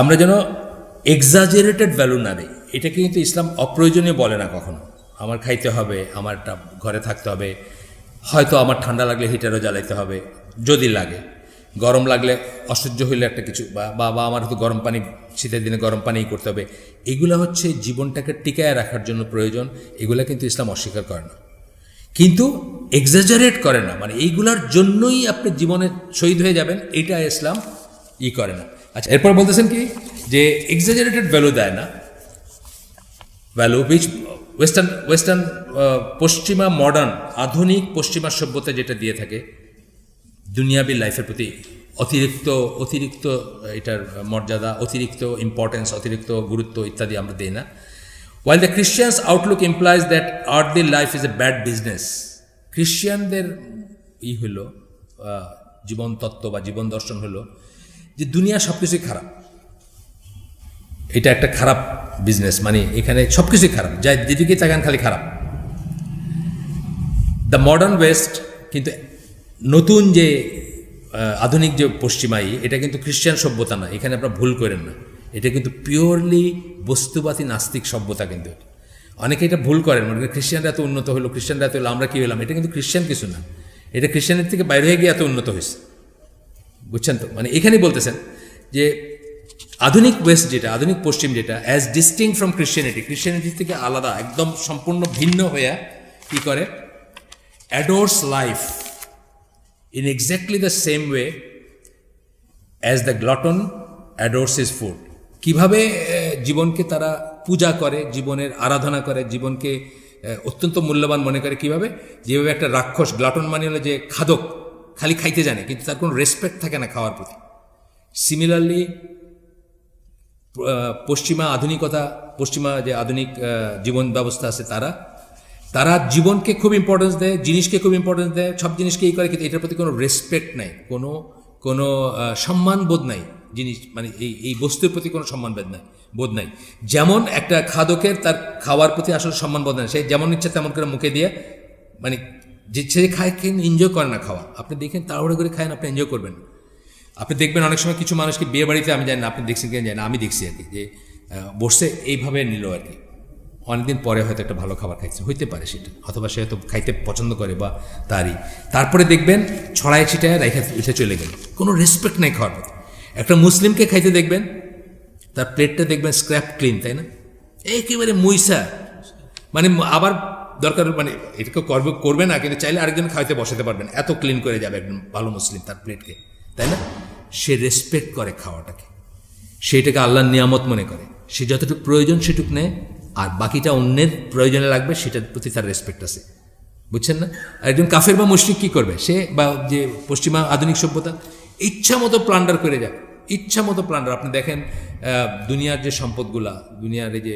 আমরা যেন এক্সাজারেটেড ভ্যালু না দিই। এটাকে কিন্তু ইসলাম অপ্রয়োজনীয় বলে না কখনো। আমার খাইতে হবে, আমার ঘরে থাকতে হবে, হয়তো আমার ঠান্ডা লাগলে হিটারও জ্বালাইতে হবে যদি লাগে, গরম লাগলে অসহ্য হইলে একটা কিছু, বা আমার হয়তো গরম পানি, শীতের দিনে গরম পানিই করতে হবে, এগুলো হচ্ছে জীবনটাকে টিকায় রাখার জন্য প্রয়োজন। এগুলো কিন্তু ইসলাম অস্বীকার করে না, কিন্তু এক্সাজারেট করে না, মানে এইগুলোর জন্যই আপনি জীবনে শহীদ হয়ে যাবেন, এটা ইসলাম করে না। আচ্ছা, এরপর বলতেছেন কি যে এক্সাজারেটেড ভ্যালু দেয় না, ভ্যালু উইচ ওয়েস্টার্ন পশ্চিমা মডার্ন আধুনিক পশ্চিমা সভ্যতা যেটা দিয়ে থাকে দুনিয়াবী লাইফের প্রতি অতিরিক্ত এটার মর্যাদা, অতিরিক্ত ইম্পর্টেন্স, অতিরিক্ত গুরুত্ব ইত্যাদি আমরা দিই না। While the Christian's outlook implies that earthly life is a bad business, খ্রিশ্চিয়ানদের হলো জীবন তত্ত্ব বা জীবন দর্শন হলো যে দুনিয়া সব কিছুই খারাপ, এটা একটা খারাপ বিজনেস, মানে এখানে সব কিছুই খারাপ, যা যেদিকে তাকান খালি খারাপ। দ্য মডার্ন ওয়েস্ট, কিন্তু নতুন যে আধুনিক যে পশ্চিমাই, এটা কিন্তু খ্রিশ্চান সভ্যতা না, এখানে আপনারা ভুল করেন না, এটা কিন্তু পিওরলি বস্তুবাদী নাস্তিক সভ্যতা। কিন্তু অনেকে এটা ভুল করেন, মনে করেন খ্রিস্টানরা এত উন্নত হলো, খ্রিস্টানরা এত হলো, আমরা কী হলাম। এটা কিন্তু খ্রিস্টান কিছু না, এটা খ্রিস্টানের থেকে বাইরে হয়ে গিয়ে এত উন্নত হয়েছে, বুঝছেন তো। মানে এখানেই বলতেছেন যে আধুনিক ওয়েস্ট যেটা, আধুনিক পশ্চিম যেটা, অ্যাজ ডিস্টিং ফ্রম খ্রিস্টানিটি থেকে আলাদা, একদম সম্পূর্ণ ভিন্ন হয়ে কী করে, adores life in exactly the same way as the glutton adores his food. কীভাবে জীবনকে তারা পূজা করে, জীবনের আরাধনা করে, জীবনকে অত্যন্ত মূল্যবান মনে করে, কীভাবে, যেভাবে একটা রাক্ষস, গ্লটন মানে হলো যে খাদক, খালি খাইতে জানে কিন্তু তার কোনো রেসপেক্ট থাকে না খাওয়ার প্রতি। সিমিলারলি পশ্চিমা আধুনিকতা, পশ্চিমা যে আধুনিক জীবন ব্যবস্থা আছে, তারা জীবনকে খুব ইম্পর্টেন্স দেয়, জিনিসকে খুব ইম্পর্টেন্স দেয়, সব জিনিসকে এই করে, কিন্তু এটার প্রতি কোনো রেসপেক্ট নাই, কোনো সম্মানবোধ নাই, জিনিস মানে এই বস্তুর প্রতি কোনো বোধ নাই। যেমন একটা খাদকের তার খাওয়ার প্রতি আসলে সম্মানবোধ নাই, সে যেমন ইচ্ছা তেমন করে মুখে দিয়ে, মানে যে সে খায় কিন্তু এনজয় করে না খাওয়া। আপনি দেখেন তাড়াহুড়ো করে খায় না, আপনি এনজয় করবেন। আপনি দেখবেন অনেক সময় কিছু মানুষকে বিয়ে বাড়িতে, আমি জানি না আপনি দেখছেন কিনা জানি না, আমি দেখছি আর কি, যে বসে এইভাবে নিল আর কি, অনেকদিন পরে হয়তো একটা ভালো খাবার খাইছে, হইতে পারে সেটা, অথবা সে হয়তো খাইতে পছন্দ করে বা তারপরে দেখবেন ছড়ায় ছিটায় রেখে উঠে চলে গেল, কোনো রেসপেক্ট নেই খাওয়ার প্রতি। একটা মুসলিমকে খাইতে দেখবেন, তার প্লেটটা দেখবেন স্ক্র্যাপ ক্লিন, তাই না, একেবারে মুইসা, মানে আবার দরকার মানে এটাকে করবে না, কিন্তু চাইলে আরেকজন খাইতে বসাতে পারবেন, এত ক্লিন করে যাবে একজন ভালো মুসলিম তার প্লেটকে, তাই না। সে রেসপেক্ট করে খাওয়াটাকে, সেইটাকে আল্লাহর নিয়ামত মনে করে, সে যতটুকু প্রয়োজন সেটুকু নেয়, আর বাকিটা অন্যের প্রয়োজনে লাগবে সেটার প্রতি তার রেসপেক্ট আছে, বুঝছেন না। আর একজন কাফের বা মুশরিক কী করবে, সে বা যে পশ্চিমা আধুনিক সভ্যতা ইচ্ছা মতো প্লান্ডার করে যায়, ইচ্ছা মতো প্লান্ডার। আপনি দেখেন দুনিয়ার যে সম্পদগুলা, দুনিয়ার এই যে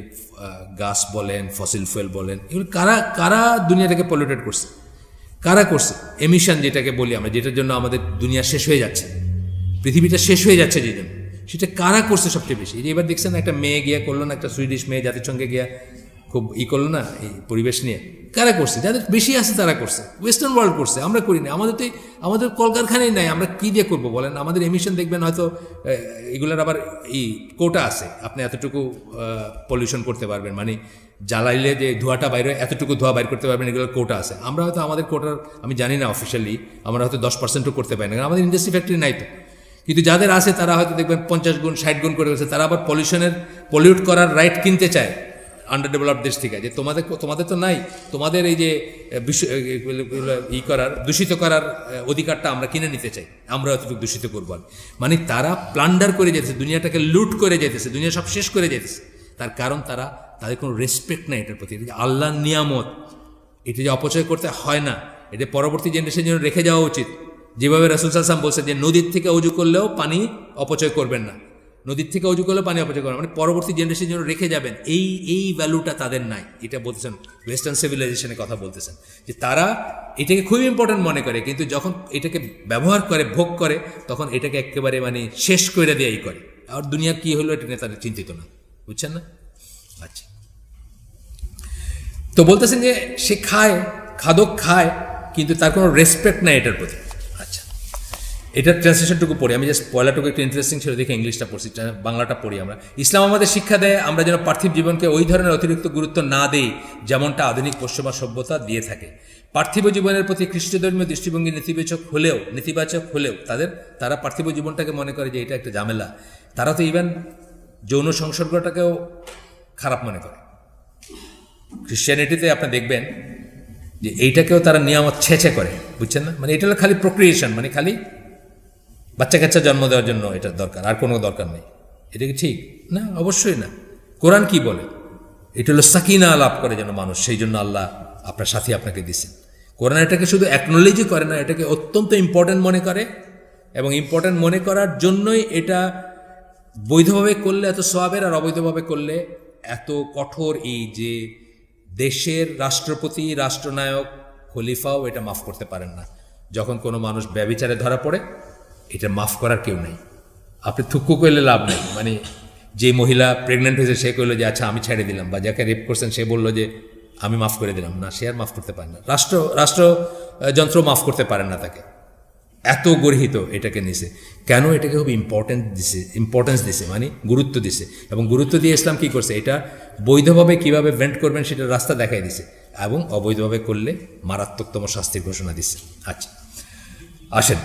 গাছ বলেন, ফসিল ফুয়েল বলেন, এগুলো কারা দুনিয়াটাকে পলিউটেড করছে, কারা করছে, এমিশন যেটাকে বলি আমরা, যেটার জন্য আমাদের দুনিয়া শেষ হয়ে যাচ্ছে, পৃথিবীটা শেষ হয়ে যাচ্ছে যে জন্য, সেটা কারা করছে সবচেয়ে বেশি। এই যে এবার দেখছেন একটা মেয়ে গিয়া করলো না, একটা সুইডিশ মেয়ে জাতিসংঘে গিয়া খুব করলো না এই পরিবেশ নিয়ে, কারা করছে, যাদের বেশি আছে তারা করছে, ওয়েস্টার্ন ওয়ার্ল্ড করছে, আমরা করি না। আমাদের কলকারখানাই নাই, আমরা কী দিয়ে করবো বলেন। আমাদের এমিশন দেখবেন হয়তো এগুলোর আবার এই কোটা আছে, আপনি এতটুকু পলিউশন করতে পারবেন, মানে জ্বালাইলে যে ধোঁয়াটা বাইরে এতটুকু ধোঁয়া বাইর করতে পারবেন, এগুলোর কোটা আছে। আমরা হয়তো আমাদের কোটার আমি জানি না অফিসিয়ালি, আমরা হয়তো 10%ও করতে পারি না, কারণ আমাদের ইন্ডাস্ট্রি ফ্যাক্টরি নাই তো। কিন্তু যাদের আছে তারা হয়তো দেখবেন 50 গুণ 60 গুণ করে গেছে, তারা আবার পলিউট করার রাইট কিনতে চায় আন্ডার ডেভেলপড দেশ থেকে, যে তোমাদের তো নাই, তোমাদের এই যে দূষিত করার অধিকারটা আমরা কিনে নিতে চাই, আমরা অতটুকু দূষিত করবো। মানে তারা প্লান্ডার করে যেতেছে, দুনিয়াটাকে লুট করে যেতেছে, দুনিয়া সব শেষ করে যেতেছে। তার কারণ তাদের কোনো রেসপেক্ট নাই এটার প্রতি। আল্লাহর নিয়ামত, এটা যে অপচয় করতে হয় না, এটা পরবর্তী জেনারেশনের জন্য রেখে যাওয়া উচিত। যেভাবে রাসূল সাল্লাল্লাহু আলাইহি ওয়াসাল্লাম বলছেন যে নদীর থেকে অজু করলেও পানি অপচয় করবেন না, নদীর থেকে অজু করলেও পানি অপচয় করবেন, মানে পরবর্তী জেনারেশনের জন্য রেখে যাবেন। এই ভ্যালুটা তাদের নাই। এটা বলতেছেন ওয়েস্টার্ন সিভিলাইজেশনের কথা বলতেছেন, যে তারা এটাকে খুবই ইম্পর্টেন্ট মনে করে, কিন্তু যখন এটাকে ব্যবহার করে, ভোগ করে, তখন এটাকে একেবারে মানে শেষ করে দেয়াই করে। আর দুনিয়া কি হলো এটা নিয়ে তাদের চিন্তিত না, বুঝছেন না। আচ্ছা, তো বলতেছেন যে সে খাদক খায়, কিন্তু তার কোনো রেসপেক্ট নাই এটার প্রতি। আচ্ছা, এটার ট্রান্সলেশনটুকু পড়ি আমি, জাস্ট পয়লাটুকু একটু ইন্টারেস্টিং ছিল দেখে ইংলিশটা পড়ছি, বাংলাটা পড়ি আমরা। ইসলাম আমাদের শিক্ষা দেয় আমরা যেন পার্থিব জীবনকে ওই ধরনের অতিরিক্ত গুরুত্ব না দেই যেমনটা আধুনিক পশ্চিমা সভ্যতা দিয়ে থাকে। পার্থিব জীবনের প্রতি খ্রিস্টধর্মীয় দৃষ্টিভঙ্গি নেতিবাচক হলেও তারা পার্থিব জীবনটাকে মনে করে যে এটা একটা ঝামেলা। তারা তো ইভেন যৌন সংসর্গটাকেও খারাপ মনে করে। খ্রিশ্চানিটিতে আপনি দেখবেন যে এইটাকেও তারা নিয়ামত ছেঁচে করে, বুঝছেন না। মানে এটা হলো খালি প্রক্রিয়েশন, মানে খালি বাচ্চা কাচ্চা জন্ম দেওয়ার জন্য এটা দরকার, আর কোনো দরকার নেই। এটা কি ঠিক না? অবশ্যই না। কোরআন কি বলে? এটা হলো সাকিনা লাভ করে যেন মানুষ, সেই জন্য আল্লাহ আপনার সাথী আপনাকে দিচ্ছেন। কোরআন এটাকে শুধু অ্যাকনোলেজই করে না, এটাকে অত্যন্ত ইম্পর্টেন্ট মনে করে, এবং ইম্পর্টেন্ট মনে করার জন্যই এটা বৈধভাবে করলে এত সওয়াবের, আর অবৈধভাবে করলে এত কঠোর। এই যে দেশের রাষ্ট্রপতি, রাষ্ট্রনায়ক, খলিফাও এটা মাফ করতে পারেন না। যখন কোনো মানুষ ব্যভিচারে ধরা পড়ে, এটা মাফ করার কেউ নেই। আপনি থুক্কু করলে লাভ নেই। মানে যে মহিলা প্রেগনেন্ট হয়েছে সে কইলো যে আচ্ছা আমি ছেড়ে দিলাম, বা যাকে রেপ করছেন সে বললো যে আমি মাফ করে দিলাম, না, সে আর মাফ করতে পারে না। রাষ্ট্রযন্ত্র মাফ করতে পারেন না তাকে। এত গর্হিত এটাকে নিছে। কেন? এটাকে খুব ইম্পর্টেন্স দিছে, মানে গুরুত্ব দিছে। এবং গুরুত্ব দিয়ে ইসলাম কী করছে, এটা বৈধভাবে কীভাবে ভেন্ট করবেন সেটা রাস্তা দেখাই দিছে, এবং অবৈধভাবে করলে মারাত্মকতম শাস্তির ঘোষণা দিছে। আচ্ছা, আসেন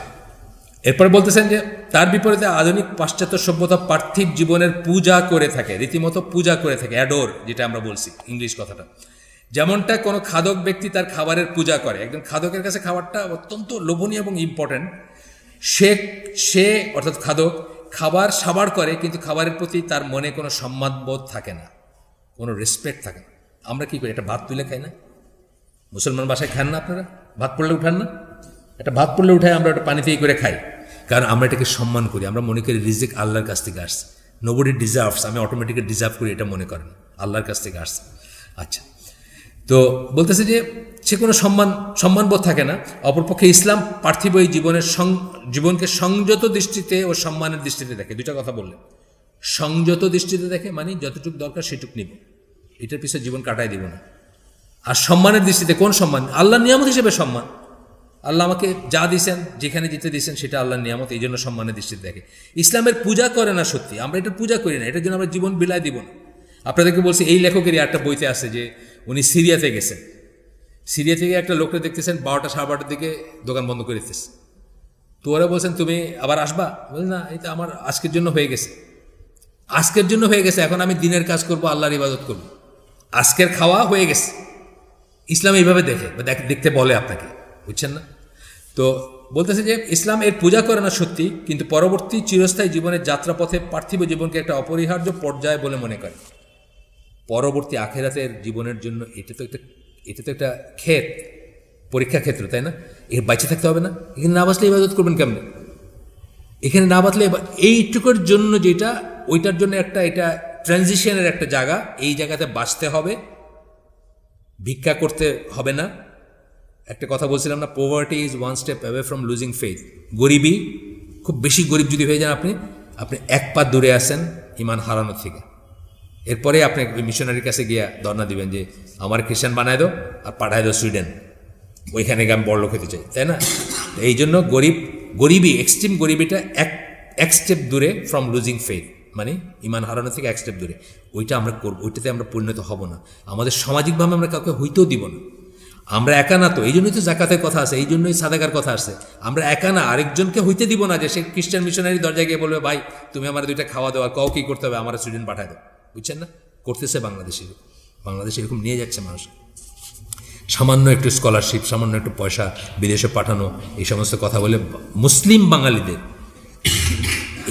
এরপরে বলতেছেন যে তার বিপরীতে আধুনিক পাশ্চাত্য সভ্যতা পার্থিব জীবনের পূজা করে থাকে, রীতিমতো পূজা করে থাকে, অ্যাডোর, যেটা আমরা বলছি ইংলিশ কথাটা। যেমনটা কোনো খাদক ব্যক্তি তার খাবারের পূজা করে, একজন খাদকের কাছে খাবারটা অত্যন্ত লোভনীয় এবং ইম্পর্ট্যান্ট। সে অর্থাৎ খাদক খাবার সাবার করে, কিন্তু খাবারের প্রতি তার মনে কোনো সম্মানবোধ থাকে না, কোনো রেসপেক্ট থাকে না। আমরা কি করি, একটা ভাত তুলে খাই না? মুসলমান বাসায় খান না আপনারা? ভাত পড়লে উঠান না? একটা ভাত পড়লে উঠায় আমরা ওটা পানিতেই করে খাই, কারণ আমরা এটাকে সম্মান করি। আমরা মনে করি রিজিক আল্লাহর কাছ থেকে আসছে, নোবডি ডিজার্ভস, আমি অটোমেটিক্যালি ডিজার্ভ করি এটা মনে করেন, আল্লাহর কাছ থেকে আসছে। আচ্ছা, তো বলতেছে যে সে কোনো সম্মানবোধ থাকে না। অপরপক্ষে ইসলাম পার্থিব এই জীবনকে সংযত দৃষ্টিতে ও সম্মানের দৃষ্টিতে দেখে। দুইটা কথা বললেন, সংযত দৃষ্টিতে দেখে মানে যতটুকু দরকার সেটুক নিব, এটার পিছনে জীবন কাটাই দিব না। আর সম্মানের দৃষ্টিতে কোন সম্মান? আল্লাহর নিয়ামত হিসেবে সম্মান। আল্লাহ আমাকে যা দিয়েছেন, যেখানে যেতে দিয়েছেন সেটা আল্লাহর নিয়ামত, এই জন্য সম্মানের দৃষ্টিতে দেখে। ইসলামের পূজা করে না, সত্যি আমরা এটা পূজা করি না, এটার জন্য আমরা জীবন বিলায় দিব না। আপনাদেরকে বলছি, এই লেখকেরই একটা বইতে আছে যে উনি সিরিয়াতে গেছেন, সিরিয়া থেকে একটা লোকটা দেখতেছেন 12টা সাড়ে 12টার দিকে দোকান বন্ধ করে দিতেছে। তো ওরা বলছেন তুমি আবার আসবা? বলছেন না, এই তো আমার আজকের জন্য হয়ে গেছে, আজকের জন্য হয়ে গেছে, এখন আমি দিনের কাজ করব, আল্লাহর ইবাদত করব, আজকের খাওয়া হয়ে গেছে। ইসলাম এইভাবে দেখে বা দেখতে বলে আপনাকে, বুঝছেন না? তো বলতেছে যে ইসলাম এর পূজা করে না সত্যি, কিন্তু পরবর্তী চিরস্থায়ী জীবনের যাত্রাপথে পার্থিব জীবনকে একটা অপরিহার্য পর্যায় বলে মনে করে। পরবর্তী আখেরাতের জীবনের জন্য এটা তো একটা ক্ষেত, পরীক্ষা ক্ষেত্র, তাই না? এর বাইচে থাকতে হবে না? এখানে না বাঁচলে ইবাদত করবেন কেমনে? এখানে না বাঁচলে এইটুকুর জন্য যেটা, ওইটার জন্য একটা এটা ট্রানজিশনের একটা জায়গা, এই জায়গাতে বাঁচতে হবে, ভিক্ষা করতে হবে না। একটা কথা বলছিলাম না, poverty is one step away from losing faith. গরিবই, খুব বেশি গরিব যদি হয়ে যান আপনি এক পা দূরে আসেন ইমান হারানোর থেকে। এরপরে আপনি মিশনারির কাছে গিয়া ধর্ণা দিবেন যে আমার খ্রিস্টান বানায় দাও আর পাঠায় দাও সুইডেন, ওইখানে গিয়ে আমি বড়লোক হতে চাই, তাই না? এই জন্য গরিবই, এক্সট্রিম গরিবিটা এক স্টেপ দূরে ফ্রম লুজিং ফেথ, মানে ইমান হারানো থেকে এক স্টেপ দূরে। ওইটা আমরা করবো, ওইটাতে আমরা পরিণত হব না। আমাদের সামাজিকভাবে আমরা কাউকে হইতেও দিব না। আমরা একা না, তো এই জন্যই তো জাকাতের কথা আছে, এই জন্যই সাদাকার কথা আছে। আমরা একা না, আরেকজনকে হইতে দিব না যে সে খ্রিস্টান মিশনারি দরজায় গিয়ে বলবে ভাই তুমি আমার দুইটা খাওয়া দাওয়া, কাউ কী করতে হবে, আমার সুইডেন পাঠায় দাও, বুঝছেন না? করতেছে বাংলাদেশ এরকম নিয়ে যাচ্ছে মানুষ। সামান্য একটু স্কলারশিপ, সামান্য একটু পয়সা বিদেশে পাঠানো, এই সমস্ত কথা বলে মুসলিম বাঙালিদের,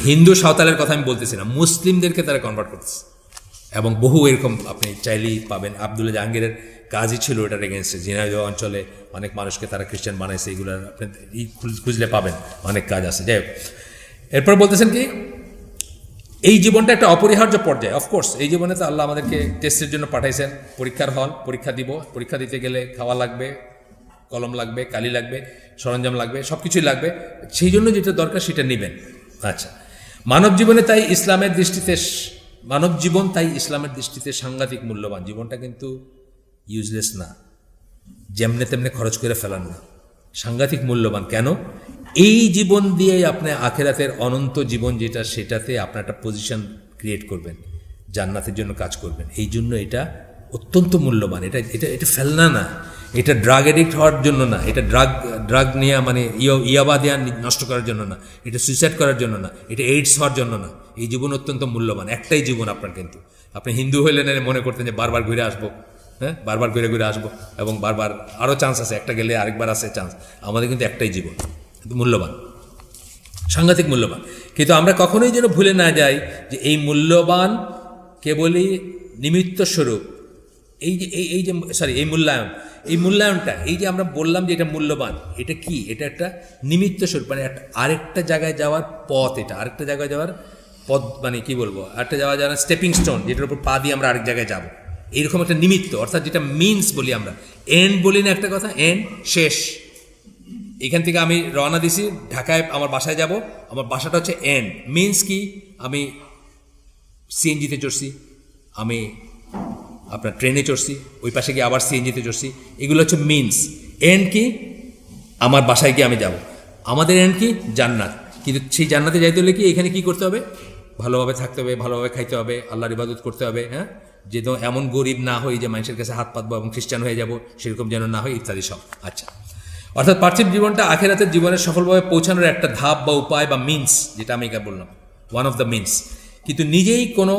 হিন্দু সাঁওতালের কথা আমি বলতেছি না, মুসলিমদেরকে তারা কনভার্ট করতেছে। এবং বহু এরকম আপনি চাইলেই পাবেন। আবদুল্লাহ জাহাঙ্গীরের কাজই ছিল এটার এগেনস্টে। ঝিনাইদহ অঞ্চলে অনেক মানুষকে তারা খ্রিস্টান বানাইছে, এগুলো আপনি খুঁজলে পাবেন, অনেক কাজ আছে। যাই হোক, এরপর বলতেছেন কি, এই জীবনটা একটা অপরিহার্য পর্যায়ে। অফকোর্স এই জীবনে তো আল্লাহ আমাদেরকে টেস্টের জন্য পাঠাইছেন, পরীক্ষার হল, পরীক্ষা দিব। পরীক্ষা দিতে গেলে খাওয়া লাগবে, কলম লাগবে, কালি লাগবে, সরঞ্জাম লাগবে, সব কিছুই লাগবে। সেই জন্য যেটা দরকার সেটা নেবেন। আচ্ছা, মানব জীবন তাই ইসলামের দৃষ্টিতে সাংঘাতিক মূল্যবান। জীবনটা কিন্তু ইউজলেস না, যেমনে তেমনে খরচ করে ফেলান না, সাংঘাতিক মূল্যবান। কেন? এই জীবন দিয়েই আপনি আখেরাতের অনন্ত জীবন যেটা, সেটাতে আপনার একটা পজিশন ক্রিয়েট করবেন, জান্নাতের জন্য কাজ করবেন। এই জন্য এটা অত্যন্ত মূল্যবান। এটা ফেলনা না, এটা ড্রাগ এডিক্ট হওয়ার জন্য না, এটা ড্রাগ নিয়ে মানে ইয়াবা দেওয়া নষ্ট করার জন্য না, এটা সুইসাইড করার জন্য না, এটা এইডস হওয়ার জন্য না। এই জীবন অত্যন্ত মূল্যবান, একটাই জীবন আপনার। কিন্তু আপনি হিন্দু হইলেন মনে করতেন যে বারবার ঘুরে আসবো, হ্যাঁ, বারবার ঘুরে আসবো এবং বারবার আরও চান্স আছে, একটা গেলে আরেকবার আছে চান্স। আমাদের কিন্তু একটাই জীবন, কিন্তু মূল্যবান, সাংঘাতিক মূল্যবান। কিন্তু আমরা কখনোই যেন ভুলে না যাই যে এই মূল্যবান কেবলই নিমিত্ত স্বরূপ। এই মূল্যায়নটা, এই যে আমরা বললাম যে এটা মূল্যবান, এটা কি? এটা একটা নিমিত্ত স্বরূপ, মানে আরেকটা জায়গায় যাওয়ার পথ। এটা আরেকটা জায়গায় যাওয়ার পথ, মানে কি বলবো, আরেকটা যাওয়ার স্টেপিং স্টোন, যেটার উপর পা দিয়ে আমরা আরেক জায়গায় যাবো। এইরকম একটা নিমিত্ত, অর্থাৎ যেটা মিনস বলি আমরা, এন্ড বলি না একটা কথা, এন্ড শেষ। এখান থেকে আমি রওনা দিছি, ঢাকায় আমার বাসায় যাব, আমার বাসাটা হচ্ছে এন্ড। মিনস কি? আমি সিএনজিতে চড়ছি, আমি আপনার ট্রেনে চড়ছি, ওই পাশে গিয়ে আবার সিএনজিতে চড়ছি, এগুলো হচ্ছে মিনস। এন্ড কি? আমার বাসায় গিয়ে আমি যাব। আমাদের এন্ড কি? জান্নাত। কিন্তু সেই জান্নাতে যাইতে হলে কি এখানে কি করতে হবে? ভালোভাবে থাকতে হবে, ভালোভাবে খাইতে হবে, আল্লাহর ইবাদত করতে হবে, হ্যাঁ, যে তো এমন গরিব না হই যে মানুষের কাছে হাত পাতবো এবং খ্রিস্টান হয়ে যাব, সেরকম যেন না হয়, ইত্যাদি সব। আচ্ছা, অর্থাৎ পার্থিব জীবনটা আখিরাতের জীবনে সফলভাবে পৌঁছানোর একটা ধাপ বা উপায় বা মিনস, যেটা আমি এখানে বললাম, ওয়ান অফ দ্য মিনস, কিন্তু নিজেই কোনো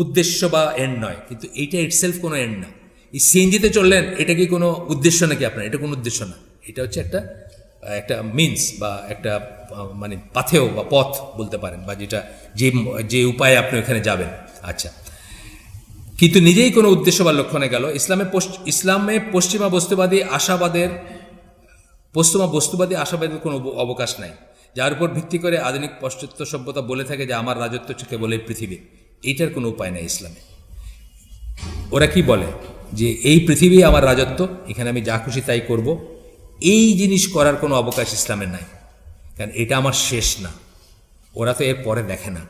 উদ্দেশ্য বা এন্ড নয়। কিন্তু এইটা ইটসেলফ কোনো এন্ড না। এই সিএনজিতে চললেন, এটা কি কোনো উদ্দেশ্য নাকি আপনার? এটা কোনো উদ্দেশ্য না, এটা হচ্ছে একটা মিনস বা একটা মানে পাথেয় বা পথ বলতে পারেন, বা যেটা যে উপায়ে আপনি ওখানে যাবেন। আচ্ছা, কিন্তু নিজেই কোনো উদ্দেশ্য বা লক্ষ্যণে গেল। ইসলামে পশ্চিমা বস্তুবাদী আশাবাদের কোনো অবকাশ নাই, যার উপর ভিত্তি করে আধুনিক পাশ্চাত্য সভ্যতা বলে থাকে যে আমার রাজত্ব হচ্ছে কেবল এই পৃথিবী। এইটার কোনো উপায় নেই ইসলামে। ওরা কি বলে যে এই পৃথিবী আমার রাজত্ব, এখানে আমি যা খুশি তাই করব। এই জিনিস করার কোনো অবকাশ ইসলামের নাই, কারণ এটা আমার শেষ না। ওরা তো এরপরে দেখে না,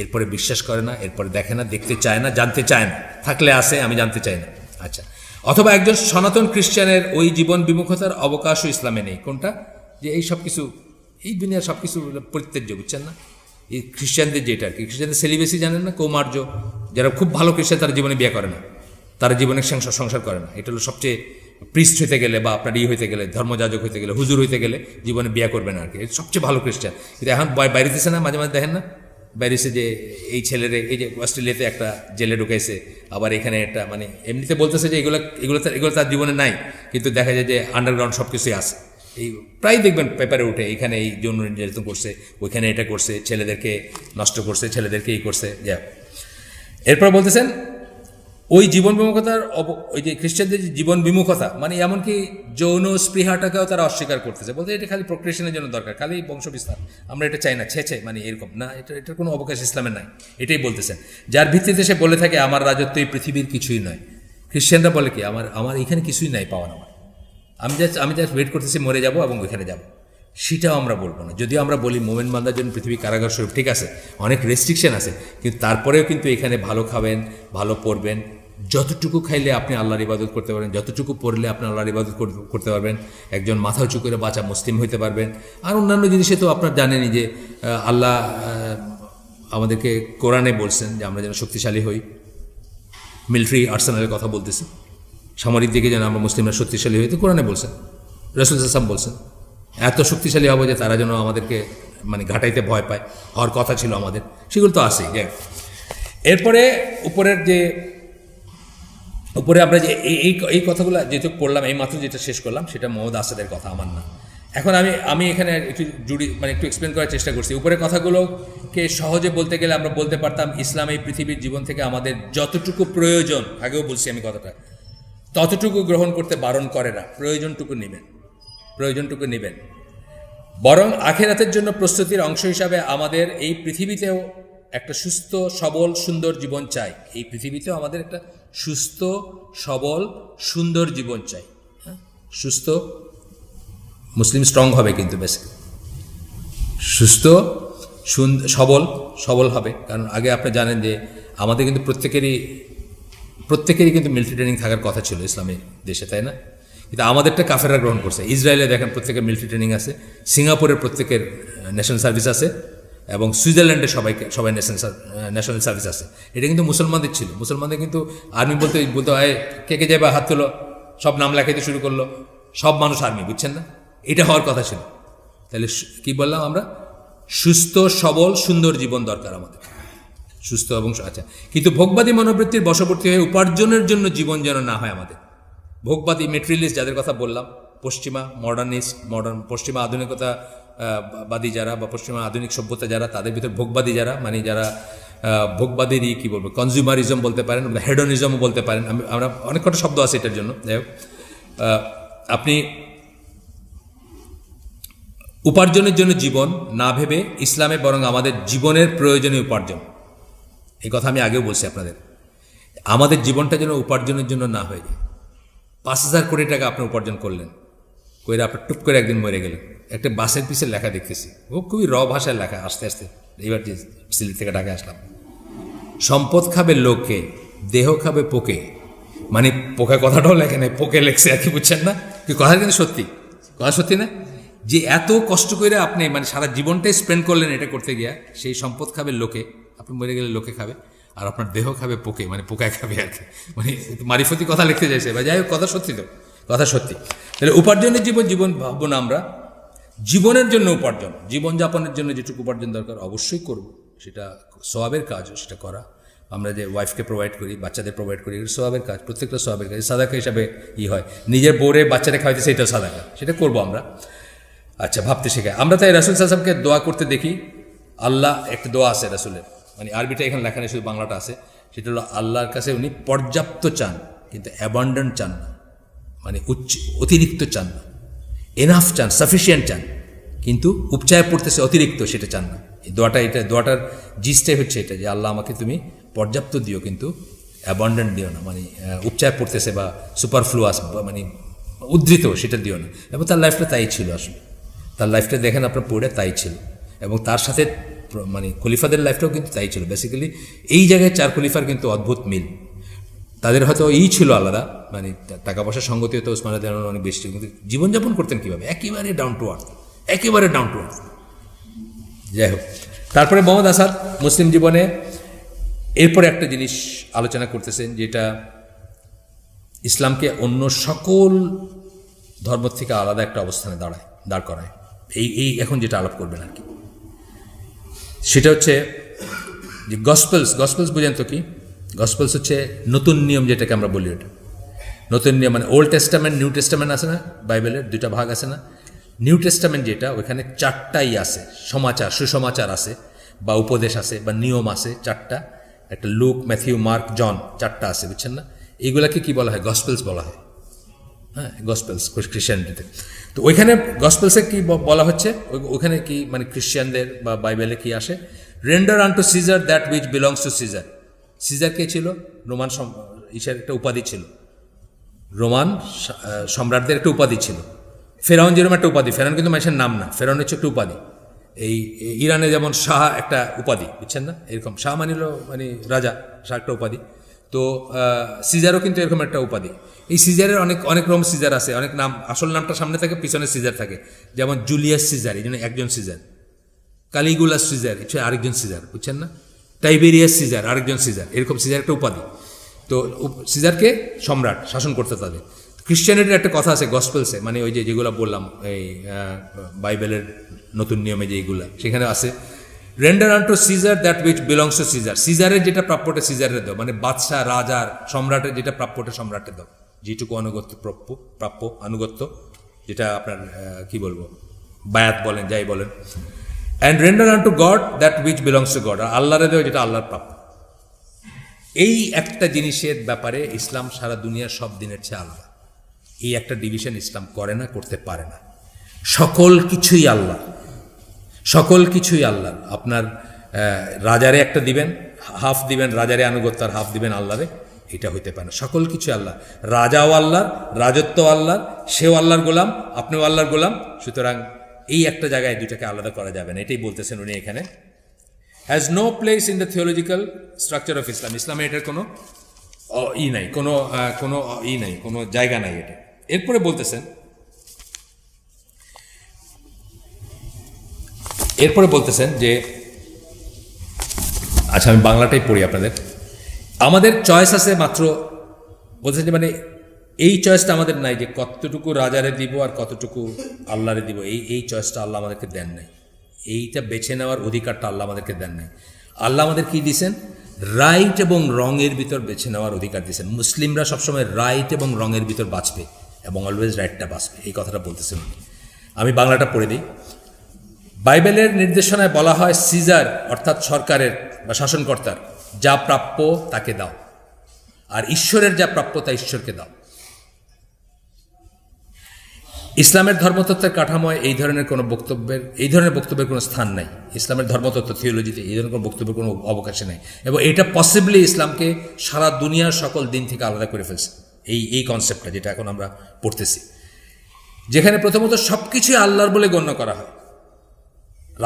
এরপরে বিশ্বাস করে না, এরপরে দেখে না, দেখতে চায় না, জানতে চায় না। থাকলে আসে, আমি জানতে চাই না। আচ্ছা, অথবা একজন সনাতন খ্রিস্টানের ওই জীবন বিমুখতার অবকাশও ইসলামে নেই। কোনটা? যে এই সব কিছু, এই দুনিয়ার সব কিছু পরিত্যাজ্য, বুঝছেন না? এই খ্রিস্টানদের যেটা আর কি, খ্রিস্টানদের সেলিবেসি জানেন না, কৌমার্য। যারা খুব ভালো খ্রিস্টান তারা জীবনে বিয়ে করে না, তারা জীবনে সংসার করে না। এটা হলো সবচেয়ে, প্রিস্ট হইতে গেলে বা আপনার হইতে গেলে, ধর্মযাজক হইতে গেলে, হুজুর হইতে গেলে জীবনে বিয়ে করবে না আর কি। সবচেয়ে ভালো খ্রিস্টান। কিন্তু এখন বাইরেতেছে না, মাঝে মাঝে দেখেন না বাইরেছে যে এই ছেলেরে, এই যে অস্ট্রেলিয়াতে একটা জেলে ঢুকাইছে, আবার এখানে একটা, মানে এমনিতে বলতেছে যে এগুলো তার জীবনে নাই, কিন্তু দেখা যায় যে আন্ডারগ্রাউন্ড সব কিছুই আছে। এই প্রায় দেখবেন পেপারে উঠে, এখানে এই যৌন নির্যাতন করছে, ওইখানে এটা করছে, ছেলেদেরকে নষ্ট করছে, ছেলেদেরকে এই করছে। যা এরপর বলতেছেন ওই জীবন বিমুখতার, ওই যে খ্রিস্টানদের যে জীবন বিমুখতা, মানে এমনকি যৌন স্পৃহাটাকেও তারা অস্বীকার করতেছে, বলতে এটা খালি প্রক্রিয়েশনের জন্য দরকার, খালি বংশ বিস্তার, আমরা এটা চাই না, ছেছে, মানে এরকম না, এটার কোনো অবকাশ ইসলামের নাই। এটাই বলতেছেন, যার ভিত্তিতে সে বলে থাকে আমার রাজত্ব এই পৃথিবীর কিছুই নয়। খ্রিস্টানরা বলে কি, আমার এখানে কিছুই নাই পাওয়ার, আমি জাস্ট ওয়েট করতেছি, মরে যাব এবং ওইখানে যাব। সেটাও আমরা বলবো না। যদিও আমরা বলি মোমেন বান্দার জন্য পৃথিবী কারাগার স্বরূপ, ঠিক আছে, অনেক রেস্ট্রিকশন আছে, কিন্তু তারপরেও কিন্তু এখানে ভালো খাবেন, ভালো পড়বেন, যতটুকু খাইলে আপনি আল্লাহর ইবাদত করতে পারবেন, যতটুকু পড়লে আপনি আল্লাহর ইবাদত করতে পারবেন, একজন মাথা উঁচু করে বাঁচা মুসলিম হইতে পারবেন। আর অন্যান্য জিনিসে তো আপনার জানেনই যে আল্লাহ আমাদেরকে কোরআনে বলছেন যে আমরা যেন শক্তিশালী হই। মিলিটারি আর্সেনালের কথা বলতেছি, সামরিক দিকে যেন আমরা মুসলিমরা শক্তিশালী হই, তো কোরআনে বলছেন, রাসূল সাল্লাল্লাহু আলাইহি ওয়াসাল্লাম বলছেন এত শক্তিশালী হবো যে তারা যেন আমাদেরকে মানে ঘাটাইতে ভয় পায়, হওয়ার কথা ছিল আমাদের, সেগুলো তো আসেই। এরপরে উপরে আমরা যে এই কথাগুলো যেহেতু পড়লাম, এই মাত্র যেটা শেষ করলাম সেটা মোহাম্মদ আসাদের কথা, আমার না। এখন আমি এখানে একটু একটু এক্সপ্লেন করার চেষ্টা করছি। উপরের কথাগুলোকে সহজে বলতে গেলে আমরা বলতে পারতাম ইসলাম এই পৃথিবীর জীবন থেকে আমাদের যতটুকু প্রয়োজন, আগেও বলছি আমি কথাটা, ততটুকু গ্রহণ করতে বারণ করে না, প্রয়োজনটুকু নেবেন। বরং আখিরাতের জন্য প্রস্তুতির অংশ হিসাবে আমাদের এই পৃথিবীতেও একটা সুস্থ সবল সুন্দর জীবন চাই। এই পৃথিবীতেও আমাদের একটা সুস্থ সবল সুন্দর জীবন চাই। সুস্থ মুসলিম স্ট্রং হবে, কিন্তু বেশি সুস্থ সবল হবে। কারণ আগে আপনি জানেন যে আমাদের কিন্তু প্রত্যেকেরই কিন্তু মিলিটারি ট্রেনিং থাকার কথা ছিল ইসলামের দেশে, তাই না? কিন্তু আমাদেরটা কাফেররা গ্রহণ করছে। ইসরায়েলে দেখেন প্রত্যেকের মিলিটারি ট্রেনিং আছে, সিঙ্গাপুরের প্রত্যেকের ন্যাশনাল সার্ভিস আছে, এবং সুইজারল্যান্ডে সবাই ন্যাশনাল সার্ভিস আছে। এটা কিন্তু মুসলমানদের ছিল। মুসলমানদের কিন্তু আর্মি বলতে হয় কে যাবে হাত তুলো, সব নাম লেখাইতে শুরু করলো, সব মানুষ আর্মি, বুঝছেন না? এটা হওয়ার কথা ছিল। তাহলে কি বললাম আমরা? সুস্থ সবল সুন্দর জীবন দরকার আমাদের, সুস্থ এবং আচ্ছা। কিন্তু ভোগবাদী মনোবৃত্তির বশবর্তী হয়ে উপার্জনের জন্য জীবন যেন না হয় আমাদের। ভোগবাদী মেটেরিয়ালিস্ট যাদের কথা বললাম, পশ্চিমা আধুনিকতা বাদী যারা বা পশ্চিমা আধুনিক সভ্যতা যারা, তাদের ভিতর ভোগবাদী যারা, মানে যারা ভোগবাদীরই কী বলবো, কনজিউমারিজম বলতে পারেন, হেডনিজমও বলতে পারেন। আমরা অনেক কটা শব্দ আছে এটার জন্য। যাই হোক, আপনি উপার্জনের জন্য জীবন না ভেবে ইসলামে বরং আমাদের জীবনের প্রয়োজনীয় উপার্জন, এই কথা আমি আগেও বলছি আপনাদের, আমাদের জীবনটা যেন উপার্জনের জন্য না হয়ে যায়। 5,000 কোটি টাকা আপনি উপার্জন করলেন, কইরা আপনার টুপ করে একদিন মরে গেলেন। একটা বাসের পিছের লেখা দেখতেছি, ও খুবই ভাষায় লেখা, আস্তে আস্তে এইবার যে সিলেট থেকে ঢাকায় আসলাম, সম্পদ খাবে লোকে, দেহ খাবে পোকে। মানে পোকা কথাটাও লেখে নাই, পোকে লেখছে আর কি, বুঝছেন না? কি কথা কিন্তু সত্যি, কথা সত্যি না? যে এত কষ্ট করে আপনি মানে সারা জীবনটাই স্পেন্ড করলেন এটা করতে গিয়া, সেই সম্পদ খাবে লোকে, আপনি মরে গেলে লোকে খাবে, আর আপনার দেহ খাবে পোকে, মানে পোকায় খাবে আর কি। মানে মারিফতি কথা লিখতে চাইছে বা যাই হোক, কথা সত্যি তো, কথা সত্যি। তাহলে উপার্জনের জীবন ভাববো না আমরা, জীবনের জন্য উপার্জন, জীবনযাপনের জন্য যেটুকু উপার্জন দরকার অবশ্যই করব, সেটা সওয়াবের কাজ, সেটা করা। আমরা যে ওয়াইফকে প্রোভাইড করি, বাচ্চাদের প্রোভাইড করি, এটা সওয়াবের কাজ, প্রত্যেকটা সওয়াবের কাজ, সাদাকা হিসাবে হয়। নিজের বোরে বাচ্চারা খাওয়াইতে সেটাও সাদাকা, সেটা করবো আমরা। আচ্ছা, ভাবতে শেখায় আমরা। তাই রাসূল সাল্লাল্লাহু আলাইহি ওয়াসাল্লামকে দোয়া করতে দেখি। আল্লাহ, একটা দোয়া আছে রাসূলের, মানে আরবিটা এখানে লেখা নেই, শুধু বাংলাটা আছে। সেটা হলো আল্লাহর কাছে উনি পর্যাপ্ত চান, কিন্তু অ্যাবান্ডেন্ট চান না, মানে অতিরিক্ত চান না। এনাফ চান, সাফিসিয়েন্ট চান, কিন্তু উপচায় পড়তেছে অতিরিক্ত, সেটা চান না। এই দোয়াটা, এটা দোয়াটার জিস্টাই হচ্ছে এটা, যে আল্লাহ আমাকে তুমি পর্যাপ্ত দিও, কিন্তু অ্যাবান্ডেন্ট দিও না, মানে উপচায় পড়তেছে বা সুপারফ্লুয়াস মানে উদ্ধৃত সেটা দিও না। এবং তার লাইফটা তাই ছিল আসলে, তার লাইফটা দেখেন আপনার পড়ে তাই ছিল। এবং তার সাথে মানে খলিফাদের লাইফটাও কিন্তু তাই ছিল। বেসিক্যালি এই জায়গায় 4 খলিফার কিন্তু অদ্ভুত মিল। তাদের হয়তো ছিল আলাদা, মানে টাকা পয়সার সঙ্গতি হতো ওসমান রাদিয়াল্লাহু আনহু অনেক বেশি, কিন্তু জীবনযাপন করতেন কীভাবে, একেবারে ডাউন টু আর্থ, একেবারে ডাউন টু আর্থ। যাই হোক, তারপরে মোহাম্মদ আসাদ মুসলিম জীবনে এরপরে একটা জিনিস আলোচনা করতেছেন, যেটা ইসলামকে অন্য সকল ধর্ম থেকে আলাদা একটা অবস্থানে দাঁড় করায়। এই এখন যেটা আলাপ করবেন আর কি, সেটা হচ্ছে যে গসপেলস বুঝেন তো কি? গসপেলস হচ্ছে নতুন নিয়ম, যেটাকে আমরা বলি। ওটা নতুন নিয়ম মানে ওল্ড টেস্টামেন্ট, নিউ টেস্টামেন্ট আছে না, বাইবেলের 2টা ভাগ আছে না। নিউ টেস্টামেন্ট যেটা, ওইখানে 4টাই আছে সমাচার, সুসমাচার আছে, বা উপদেশ আছে, বা নিয়ম আছে 4টা। একটা লুক, ম্যাথিউ, মার্ক, জন, 4টা আছে, বুঝছেন না? এইগুলাকে কি বলা হয়? গসপেলস বলা হয়। হ্যাঁ, গসপেলস খ্রিস্টানিটিতে। তো ওইখানে গসপেলসে কি বলা হচ্ছে, ওইখানে কি মানে খ্রিস্টানদের বা বাইবেলে কি আসে? Render unto Caesar that which belongs to Caesar. Caesar কে ছিল? রোমান ইসের একটা উপাধি ছিল, রোমান সম্রাটদের একটা উপাধি ছিল। ফেরাউন যেরকম একটা উপাধি, ফেরাউন কিন্তু মানুষের নাম না, ফেরাউন হচ্ছে একটা উপাধি। এই ইরানে যেমন শাহ একটা উপাধি, বুঝছেন না? এরকম শাহ মানিল মানে রাজা, শাহ একটা উপাধি। তো সিজারও কিন্তু এরকম একটা উপাধি। এই সিজারের অনেক রকম সিজার আছে, অনেক নাম। আসল নামটা সামনে থাকে, পিছনে সিজার থাকে। যেমন জুলিয়াস সিজার, এই জন্য একজন সিজার। কালিগুলাস সিজার, এটা আরেকজন সিজার, বুঝছেন না? টাইবেরিয়াস সিজার, আরেকজন সিজার। এরকম সিজার একটা উপাধি। তো সিজারকে সম্রাট, শাসন করতে তাদের। খ্রিস্টানিটির একটা কথা আছে গসপেলসে, মানে ওই যেগুলো বললাম এই বাইবেলের নতুন নিয়মে যেগুলো, সেখানে আছে render unto Caesar that which belongs to Caesar. সিজারের যেটা প্রাপ্যটা সিজারের দাও, মানে বাদশাহ, রাজার, সম্রাটের যেটা প্রাপ্যটা সম্রাটের দাও। যেটুকু আনুগত্য প্রাপ্য আনুগত্য, যেটা আপনার কি বলবো, বায়াত বলেন, যাই বলেন। And render unto God that which belongs to God. আর আল্লাহরে দেও যেটা আল্লাহর প্রাপ্য। এই একটা জিনিসের ব্যাপারে ইসলাম সারা দুনিয়ার সব দিনের চেয়ে আলাদা। এই একটা ডিভিশন ইসলাম করে না, করতে পারে না। সকল কিছুই আল্লাহ, সকল কিছুই আল্লাহ। আপনার রাজারে একটা দিবেন, হাফ দিবেন রাজারে আনুগত্য, আর হাফ দিবেন আল্লাহরে, এটা হইতে পারে না। সকল কিছু আল্লাহ, রাজাও আল্লাহ, রাজত্ব আল্লাহ, সেও আল্লাহর গোলাম, আপনিও আল্লাহর গোলাম। সুতরাং এই একটা জায়গায় দুটাকে আলাদা করা যাবে না, এটাই বলতেছেন উনি এখানে। Has no place in the theological structure of Islam. ইসলামে এটার কোনো নাই, কোনো জায়গা নাই এটা। এরপরে বলতেছেন যে, আচ্ছা আমি বাংলাটাই পড়ি আপনাদের। আমাদের চয়েস আছে মাত্র, বলতেছেন যে মানে এই চয়েসটা আমাদের নাই, যে কতটুকু রাজারে দিব আর কতটুকু আল্লাহরে দিব। এই চয়েসটা আল্লাহ আমাদেরকে দেন নাই। এইটা বেছে নেওয়ার অধিকারটা আল্লাহ আমাদেরকে দেন নাই। আল্লাহ আমাদের কি দিয়েছেন? রাইট এবং রঙের ভিতর বেছে নেওয়ার অধিকার দিয়েছেন। মুসলিমরা সবসময় রাইট এবং রঙের ভিতর বাঁচবে, এবং অলওয়েজ রাইটটা বাঁচবে, এই কথাটা বলতেছেন। আমি বাংলাটা পড়ে দিই। বাইবেলের নির্দেশনায় বলা হয়, সিজার অর্থাৎ সরকারের বা শাসনকর্তার যা প্রাপ্য তাকে দাও, আর ঈশ্বরের যা প্রাপ্য তা ঈশ্বরকে দাও। ইসলামের ধর্মতত্ত্বের কাঠামোয় এই ধরনের বক্তব্যের কোনো স্থান নাই। ইসলামের ধর্মতত্ত্ব থিওলজিতে এই ধরনের কোনো বক্তব্যের কোনো অবকাশে নেই, এবং এটা পসিবলি ইসলামকে সারা দুনিয়ার সকল দিন থেকে আলাদা করে ফেলছে। এই কনসেপ্টটা যেটা এখন আমরা পড়তেছি, যেখানে প্রথমত সব কিছুই আল্লাহর বলে গণ্য করা হয়।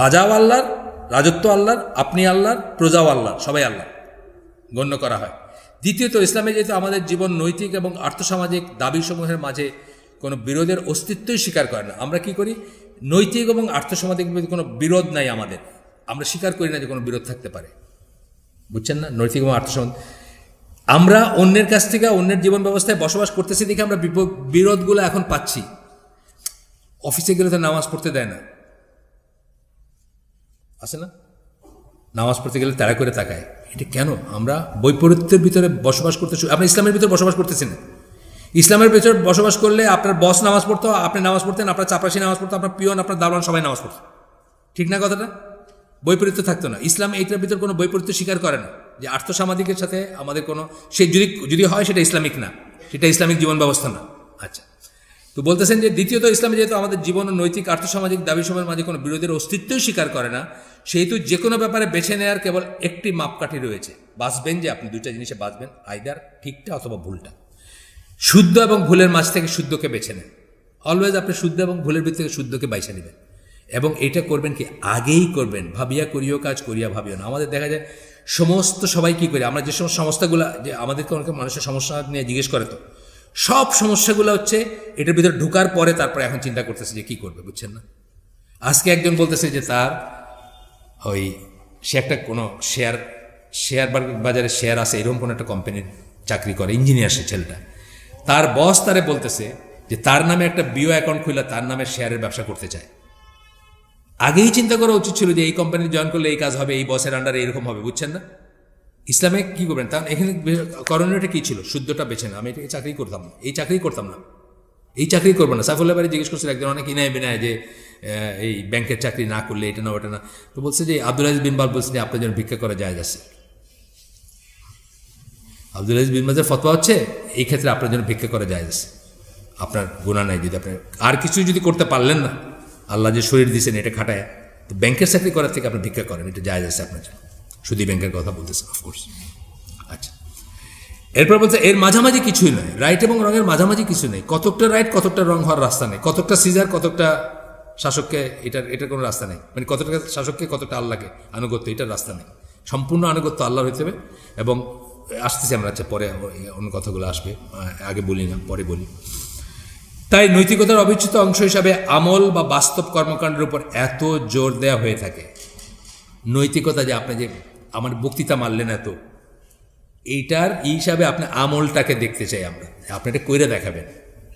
রাজাও আল্লাহর, রাজত্ব আল্লাহর, আপনি আল্লাহর, প্রজাও আল্লাহর, সবাই আল্লাহ গণ্য করা হয়। দ্বিতীয়ত, ইসলামে যেহেতু আমাদের জীবন নৈতিক এবং আর্থসামাজিক দাবিসমূহের মাঝে কোনো বিরোধের অস্তিত্বই স্বীকার করে না, আমরা কি করি? নৈতিক এবং আর্থসামাজিক কোনো বিরোধ নাই আমাদের, আমরা স্বীকার করি না যে কোনো বিরোধ থাকতে পারে, বুঝছেন না? নৈতিক এবং আর্থসামাজিক, আমরা অন্যের কাছ থেকে অন্যের জীবন ব্যবস্থায় বসবাস করতেছি দেখে আমরা বিরোধগুলো এখন পাচ্ছি। অফিসে গেলে তো নামাজ পড়তে দেয় না, আছে না? নামাজ পড়তে গেলে তাড়া করে তাকায়, এটা কেন? আমরা বৈপরীত্যের ভিতরে বসবাস করতে, আপনি ইসলামের ভিতরে বসবাস করতেছেন না। ইসলামের ভিতরে বসবাস করলে আপনার বস নামাজ পড়তো, আপনি নামাজ পড়তেন, আপনার চাপরাশি নামাজ পড়তো, আপনার পিয়ন, আপনার দারোয়ান সবাই নামাজ পড়তো, ঠিক না কথাটা? বৈপরীত্য থাকতো না। ইসলাম এইটার ভিতর কোনো বৈপরীত্য স্বীকার করে না যে আর্থসামাজিকের সাথে আমাদের কোনো, সে যদি হয় সেটা ইসলামিক না, সেটা ইসলামিক জীবন ব্যবস্থা না। আচ্ছা, তো বলতেছেন যে দ্বিতীয়ত ইসলামে যেহেতু আমাদের জীবন ও নৈতিক আর্থসামাজিক দাবি সময়ের মাঝে কোনো বিরোধের অস্তিত্বই স্বীকার করে না, সেহেতু যে কোনো ব্যাপারে বেছে নেওয়ার কেবল একটি মাপকাঠি রয়েছে। বাঁচবেন যে আপনি দুইটা জিনিসে বাঁচবেন, আইদার ঠিকটা অথবা ভুলটা। শুদ্ধ এবং ভুলের মাঝ থেকে শুদ্ধকে বেছে নেন। অলওয়েজ আপনি শুদ্ধ এবং ভুলের ভিতর থেকে শুদ্ধকে বাইছে নেবেন, এবং এটা করবেন কি আগেই করবেন, ভাবিয়া করিও কাজ করিয়া ভাবিও না। আমাদের দেখা যায় সমস্ত সবাই কি করে, আমরা যে সমস্ত সমস্যাগুলো, যে আমাদেরকে অনেকে মানুষের সমস্যা নিয়ে জিজ্ঞেস করে, তো সব সমস্যাগুলো হচ্ছে এটার ভিতরে ঢুকার পরে তারপরে এখন চিন্তা করতেছে যে কি করবে, বুঝছেন না? আজকে একজন বলতেছে যে তার ওই সে একটা কোনো শেয়ার বাজারে শেয়ার আছে, এরকম কোনো একটা কোম্পানির চাকরি করে, ইঞ্জিনিয়ার সে ছেলেটা। তার বস তারে বলতেছে যে তার নামে একটা বিও অ্যাকাউন্ট খুলে তার নামে শেয়ারের ব্যবসা করতে চায়। আগেই চিন্তা করা উচিত ছিল যে এই কোম্পানি জয়েন করলে এই কাজ হবে, এই বসের আন্ডারে এরকম হবে, বুঝছেন না? ইসলামে কি করবেন? তার এখানে করণীয়টা কী ছিল? শুদ্ধটা বেছে না। আমি এটাকে চাকরি করতাম না, এই চাকরি করতাম না, এই চাকরি করবো না। সাইফুল্লাহ বাড়ি জিজ্ঞেস করছিল একজন, অনেক ইনায় বিনায় যে এই ব্যাংকের চাকরি না করলে এটা না ওটা না, তো বলছে যে আব্দুল আজিজ বিন বাজ বলছে যে আপনার জন্য ভিক্ষা করা যায় আছে। আব্দুল আজিজ বিন বাজের ফতোয়া হচ্ছে এই ক্ষেত্রে আপনার জন্য ভিক্ষা করা যায় আছে, আপনার গুনাহ নাই। যদি আপনি আর কিছু যদি করতে পারলেন না, আল্লাহ যে শরীর দিয়েছেন এটা খাটায়, তো ব্যাংকের চাকরি করার থেকে আপনি ভিক্ষা করেন, এটা যায় আছে আপনার জন্য। শুধু ব্যাংকের কথা বলতেছেন, অফকোর্স। আচ্ছা, এরপর বলছে এর মাঝামাঝি কিছুই নয়, রাইট এবং রঙের মাঝামাঝি কিছু নেই। কতকটা রাইট কতকটা রং হওয়ার রাস্তা নেই, কতকটা সিজার কতকটা শাসককে, এটার কোনো রাস্তা নেই। মানে কতটা শাসককে কতটা আল্লাহকে আনুগত্য, এটার রাস্তা নেই। সম্পূর্ণ আনুগত্য আল্লাহর হইতে হবে। এবং আসতেছি আমরা, আচ্ছা পরে অন্য কথাগুলো আসবে, আগে বলি না, পরে বলি। তাই নৈতিকতার অবিচ্ছেদ্য অংশ হিসাবে আমল বা বাস্তব কর্মকাণ্ডের উপর এত জোর দেওয়া হয়ে থাকে। নৈতিকতা যে আপনি যে আমার বক্তৃতা মারলেন এত, এইটার হিসাবে আপনি আমলটাকে দেখতে চাই আমরা। আপনি এটা কইরে দেখাবেন,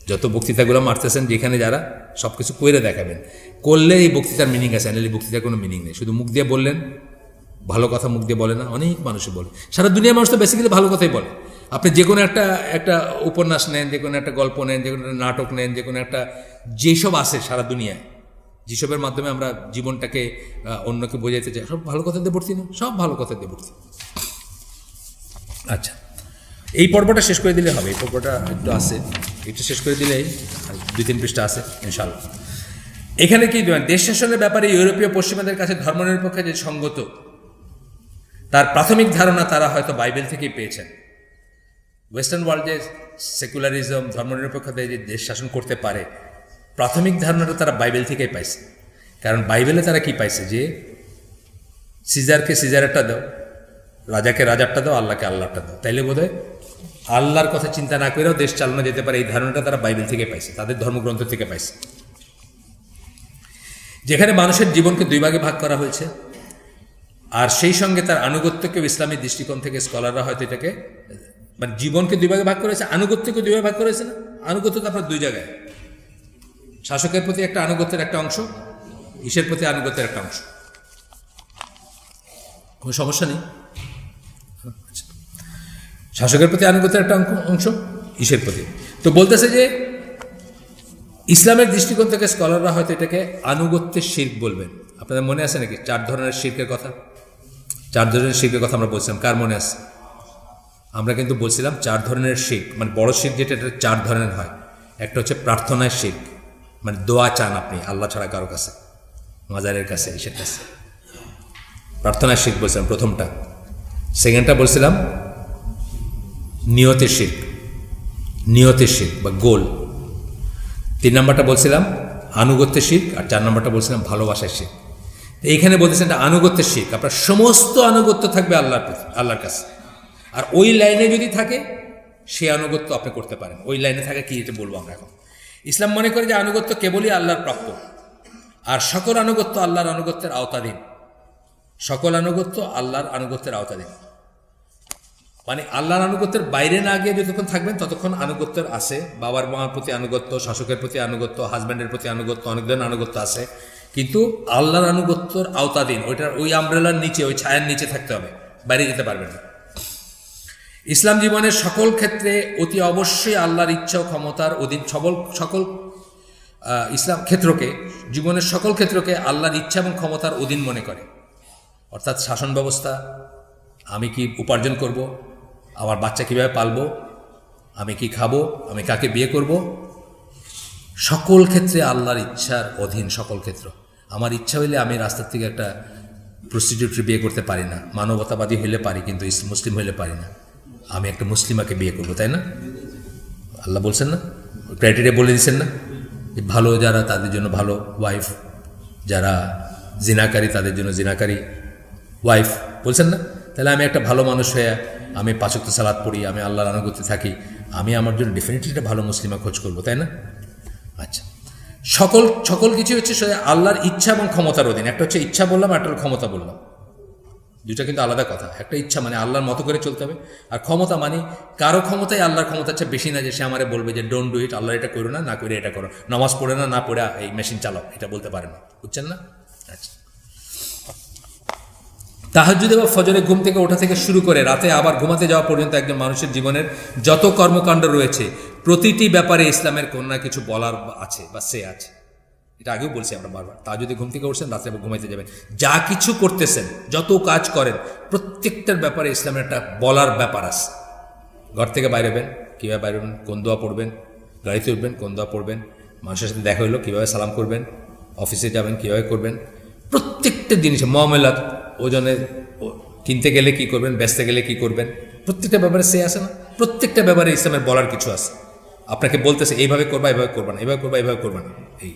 যত বক্তৃতাগুলো মারতেছেন যেখানে যারা, সব কিছু কইরে দেখাবেন। করলে এই বক্তৃতার মিনিং আছে, নাহলে বক্তৃতার কোনো মিনিং নেই। শুধু মুখ দিয়ে বললেন, ভালো কথা মুখ দিয়ে বলে না, অনেক মানুষই বলে। সারা দুনিয়ার মানুষ তো বেসিক্যালি ভালো কথাই বলে। আপনি যে কোনো একটা উপন্যাস নেন, যে কোনো একটা গল্প নেন, যে কোনো একটা নাটক নেন, যে কোনো একটা, যেসব আছে সারা দুনিয়ায়, যেসবের মাধ্যমে আমরা জীবনটাকে অন্যকে বোঝাইতে চাই, সব ভালো কথা দিয়ে ভর্তি না, সব ভালো কথা দিয়ে ভর্তি। আচ্ছা, এই পর্বটা শেষ করে দিলে হবে। এই পর্বটা একটু আছে, একটু শেষ করে দিলেই 2-3 পৃষ্ঠা আছে ইনশাআল্লাহ। এখানে কি দেশ শাসনের ব্যাপারে ইউরোপীয় পশ্চিমাদের কাছে ধর্মনিরপেক্ষ যে সঙ্গত, তার প্রাথমিক ধারণা তারা হয়তো বাইবেল থেকেই পেয়েছেন। ওয়েস্টার্ন ওয়ার্ল্ডে সেকুলারিজম, ধর্মনিরপেক্ষতা যে দেশ শাসন করতে পারে, প্রাথমিক ধারণাটা তারা বাইবেল থেকেই পাইছে। কারণ বাইবেলে তারা কি পাইছে, যে সিজারকে সিজারেরটা দাও, রাজাকে রাজারটা দাও, আল্লাহকে আল্লাহটা দাও, তাইলে বোধহয় আল্লাহর কথা চিন্তা না করেও দেশ চালানো যেতে পারে। এই ধারণাটা তারা বাইবেল থেকে পাইছে, তাদের ধর্মগ্রন্থ থেকে পাইছে, যেখানে মানুষের জীবনকে 2 ভাগে ভাগ করা হয়েছে। আর সেই সঙ্গে তার আনুগত্যকে ইসলামী দৃষ্টিকোণ থেকে স্কলাররা হয়তো এটাকে, মানে জীবনকে 2 ভাগে ভাগ করেছে, আনুগত্যকে 2 ভাগে ভাগ করেছে না। আনুগত্য তো আপনার 2 জায়গায়, শাসকের প্রতি একটা আনুগত্যের একটা অংশ, ঈশ্বরের প্রতি আনুগত্যের একটা অংশ। কোনো সমস্যা নেই। শাসকের প্রতি আনুগত্যের একটা অংশ, ঈশ্বরের প্রতি। তো বলতেছে যে ইসলামের দৃষ্টিকোণ থেকে স্কলাররা হয়তো এটাকে আনুগত্যের শিরক বলবেন। আপনাদের মনে আছে নাকি 4 ধরনের শিরকের কথা? 4 ধরনের শিরকের কথা আমরা বলছিলাম, কার মনে আছে? আমরা কিন্তু বলছিলাম 4 ধরনের শিরক, মানে বড় শিরক যেটা, এটা 4 ধরনের হয়। একটা হচ্ছে প্রার্থনার শিরক, মানে দোয়া চান আপনি আল্লাহ ছাড়া কারো কাছে, মাজারের কাছে, ঈশ্বরের কাছে, প্রার্থনার শিরক বলছিলাম প্রথমটা। সেকেন্ডটা বলছিলাম নিয়তের শিরক, নিয়তের শিরক বা গোল। 3 নম্বরটা বলছিলাম আনুগত্যের শিরক, আর 4 নম্বরটা বলছিলাম ভালোবাসার শিরক। এইখানে বলতেছেন এটা আনুগত্যের শিরক, আপনার সমস্ত আনুগত্য থাকবে আল্লাহর প্রতি, আল্লাহর কাছে। আর ওই লাইনে যদি থাকে, সে আনুগত্য আপনি করতে পারেন। ওই লাইনে থাকে কি, এটা বলবো আমরা এখন। ইসলাম মনে করে যে আনুগত্য কেবলই আল্লাহর প্রাপ্য, আর সকল আনুগত্য আল্লাহর আনুগত্যের আওতাধীন। সকল আনুগত্য আল্লাহর আনুগত্যের আওতাধীন, মানে আল্লাহর আনুগত্যের বাইরে না গিয়ে যতক্ষণ থাকবেন ততক্ষণ আনুগত্যের আছে। বাবার মার প্রতি আনুগত্য, শাসকের প্রতি আনুগত্য, হাজব্যান্ডের প্রতি আনুগত্য, অনেক ধরনের আনুগত্য আছে, কিন্তু আল্লাহর আনুগত্যর আওতাধীন, ওইটার ওই আমব্রেলার নিচে, ওই ছায়ার নিচে থাকতে হবে, বাইরে যেতে পারবেন না। ইসলাম জীবনের সকল ক্ষেত্রে অতি অবশ্যই আল্লাহর ইচ্ছা ও ক্ষমতার অধীন। সকল ইসলাম ক্ষেত্রকে, জীবনের সকল ক্ষেত্রকে আল্লাহর ইচ্ছা এবং ক্ষমতার অধীন মনে করে। অর্থাৎ শাসন ব্যবস্থা, আমি কি উপার্জন করব, আমার বাচ্চা কীভাবে পালবো, আমি কি খাবো, আমি কাকে বিয়ে করব, সকল ক্ষেত্রে আল্লাহর ইচ্ছার অধীন। সকল ক্ষেত্র আমার ইচ্ছা হইলে আমি রাস্তার থেকে একটা প্রস্টিটিউটকে বিয়ে করতে পারি না, মানবতাবাদী হইলে পারি, কিন্তু মুসলিম হইলে পারি না। আমি একটা মুসলিমাকে বিয়ে করবো, তাই না? আল্লাহ বলছেন না, ক্রাইটেরিয়া বলে দিচ্ছেন না, ভালো যারা তাদের জন্য ভালো ওয়াইফ, যারা জিনাকারী তাদের জন্য জিনাকারী ওয়াইফ, বলছেন না? তাহলে আমি একটা ভালো মানুষ হয়ে আমি 5 ওয়াক্ত সালাত পড়ি, আমি আল্লাহর আনুগত্যে থাকি, আমি আমার জন্য ডেফিনেটলি একটা ভালো মুসলিমা খোঁজ করবো, তাই না? আচ্ছা, সকল কিছু হচ্ছে আল্লাহর ইচ্ছা এবং ক্ষমতার অধীন। একটা হচ্ছে ইচ্ছা বললাম, একটা হলো ক্ষমতা বললাম, দুটা কিন্তু আলাদা কথা। একটা ইচ্ছা মানে আল্লাহর মতো করে চলতে হবে, আর ক্ষমতা মানে কারো ক্ষমতাই আল্লাহর ক্ষমতার চেয়ে বেশি না যে সে আমারে বলবে যে ডোন্ট ডু ইট, আল্লাহ এটা করো না, না করে এটা করো, নামাজ পড়ে না পড়ে এই মেশিন চালাও, এটা বলতে পারে না, বুঝছেন না? আচ্ছা, তাহাজ্জুদ বা ফজরে ঘুম থেকে ওঠা থেকে শুরু করে রাতে আবার ঘুমাতে যাওয়া পর্যন্ত একজন মানুষের জীবনের যত কর্মকাণ্ড রয়েছে প্রতিটি ব্যাপারে ইসলামের কোনো না কিছু বলার আছে বা সে আছে। এটা আগেও বলছি আমরা বারবার, তাহাজ্জুদে ঘুম থেকে উঠছেন, রাতে আবার ঘুমাইতে যাবেন, যা কিছু করতেছেন, যত কাজ করেন, প্রত্যেকটার ব্যাপারে ইসলামের একটা বলার ব্যাপার আছে। ঘর থেকে বাইরে হবেন, কীভাবে বাইরে হবেন, কোন দোয়া পড়বেন, গাড়িতে উঠবেন কোন দোয়া পড়বেন, মানুষের সাথে দেখা হইলো কীভাবে সালাম করবেন, অফিসে যাবেন কীভাবে করবেন, প্রত্যেকটা জিনিসে মামলাত, ওজনে কিনতে গেলে কি করবেন, বেচতে গেলে কি করবেন, প্রত্যেকটা ব্যাপারে সে আছে না? প্রত্যেকটা ব্যাপারে ইসলামের বলার কিছু আছে। আপনাকে বলতেছে এইভাবে করবা, এইভাবে করবা না, এইভাবে করবা, এইভাবে করবা না। এই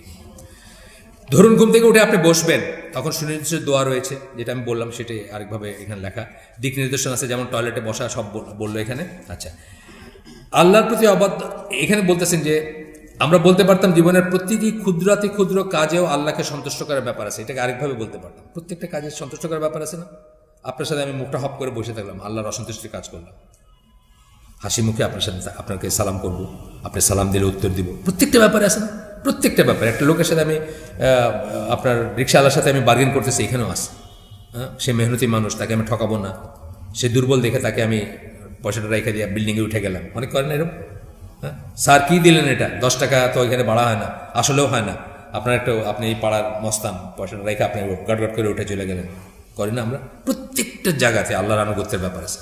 ধরুন ঘুম থেকে উঠে আপনি বসবেন, তখন সুনির্দিষ্ট দোয়া রয়েছে, যেটা আমি বললাম সেটাই আরেকভাবে এখানে লেখা, দিক নির্দেশন আছে, যেমন টয়লেটে বসা, সব বললো এখানে। আচ্ছা, আল্লাহর প্রতি অবাধ্য, এখানে বলতেছেন যে আমরা বলতে পারতাম জীবনের প্রতিটি ক্ষুদ্রাতি ক্ষুদ্র কাজেও আল্লাহকে সন্তুষ্ট করার ব্যাপার আছে, এটাকে আরেকভাবে বলতে পারতাম, প্রত্যেকটা কাজে সন্তুষ্ট করার ব্যাপার আছে না? আপনার সাথে আমি মুখটা হপ করে বসে থাকলাম, আল্লাহর অসন্তুষ্টির কাজ করলাম, হাসি মুখে আপনার সাথে আপনাকে সালাম করব, আপনি সালাম দিলে উত্তর দিব, প্রত্যেকটা ব্যাপারে আছে না? প্রত্যেকটা ব্যাপারে। একটা লোকের সাথে আমি আপনার রিক্সাওয়ালার সাথে আমি বার্গেন করতেছি, এখানেও আছে। হ্যাঁ, সে মেহনতি মানুষ, তাকে আমি ঠকাবো না, সে দুর্বল দেখে তাকে আমি পয়সাটা রেখে দিয়ে বিল্ডিংয়ে উঠে গেলাম, অনেক করেন এরকম। হ্যাঁ, স্যার কী দিলেন এটা, 10 টাকা তো এখানে বাড়া হয় না, আসলেও হয় না, আপনার একটা, আপনি এই পাড়ার মস্তান, পয়সাটা রেখে আপনি গটগট করে উঠে চলে গেলেন, করি না আমরা? প্রত্যেকটা জায়গাতে আল্লাহর আনুগত্যের ব্যাপার আছে,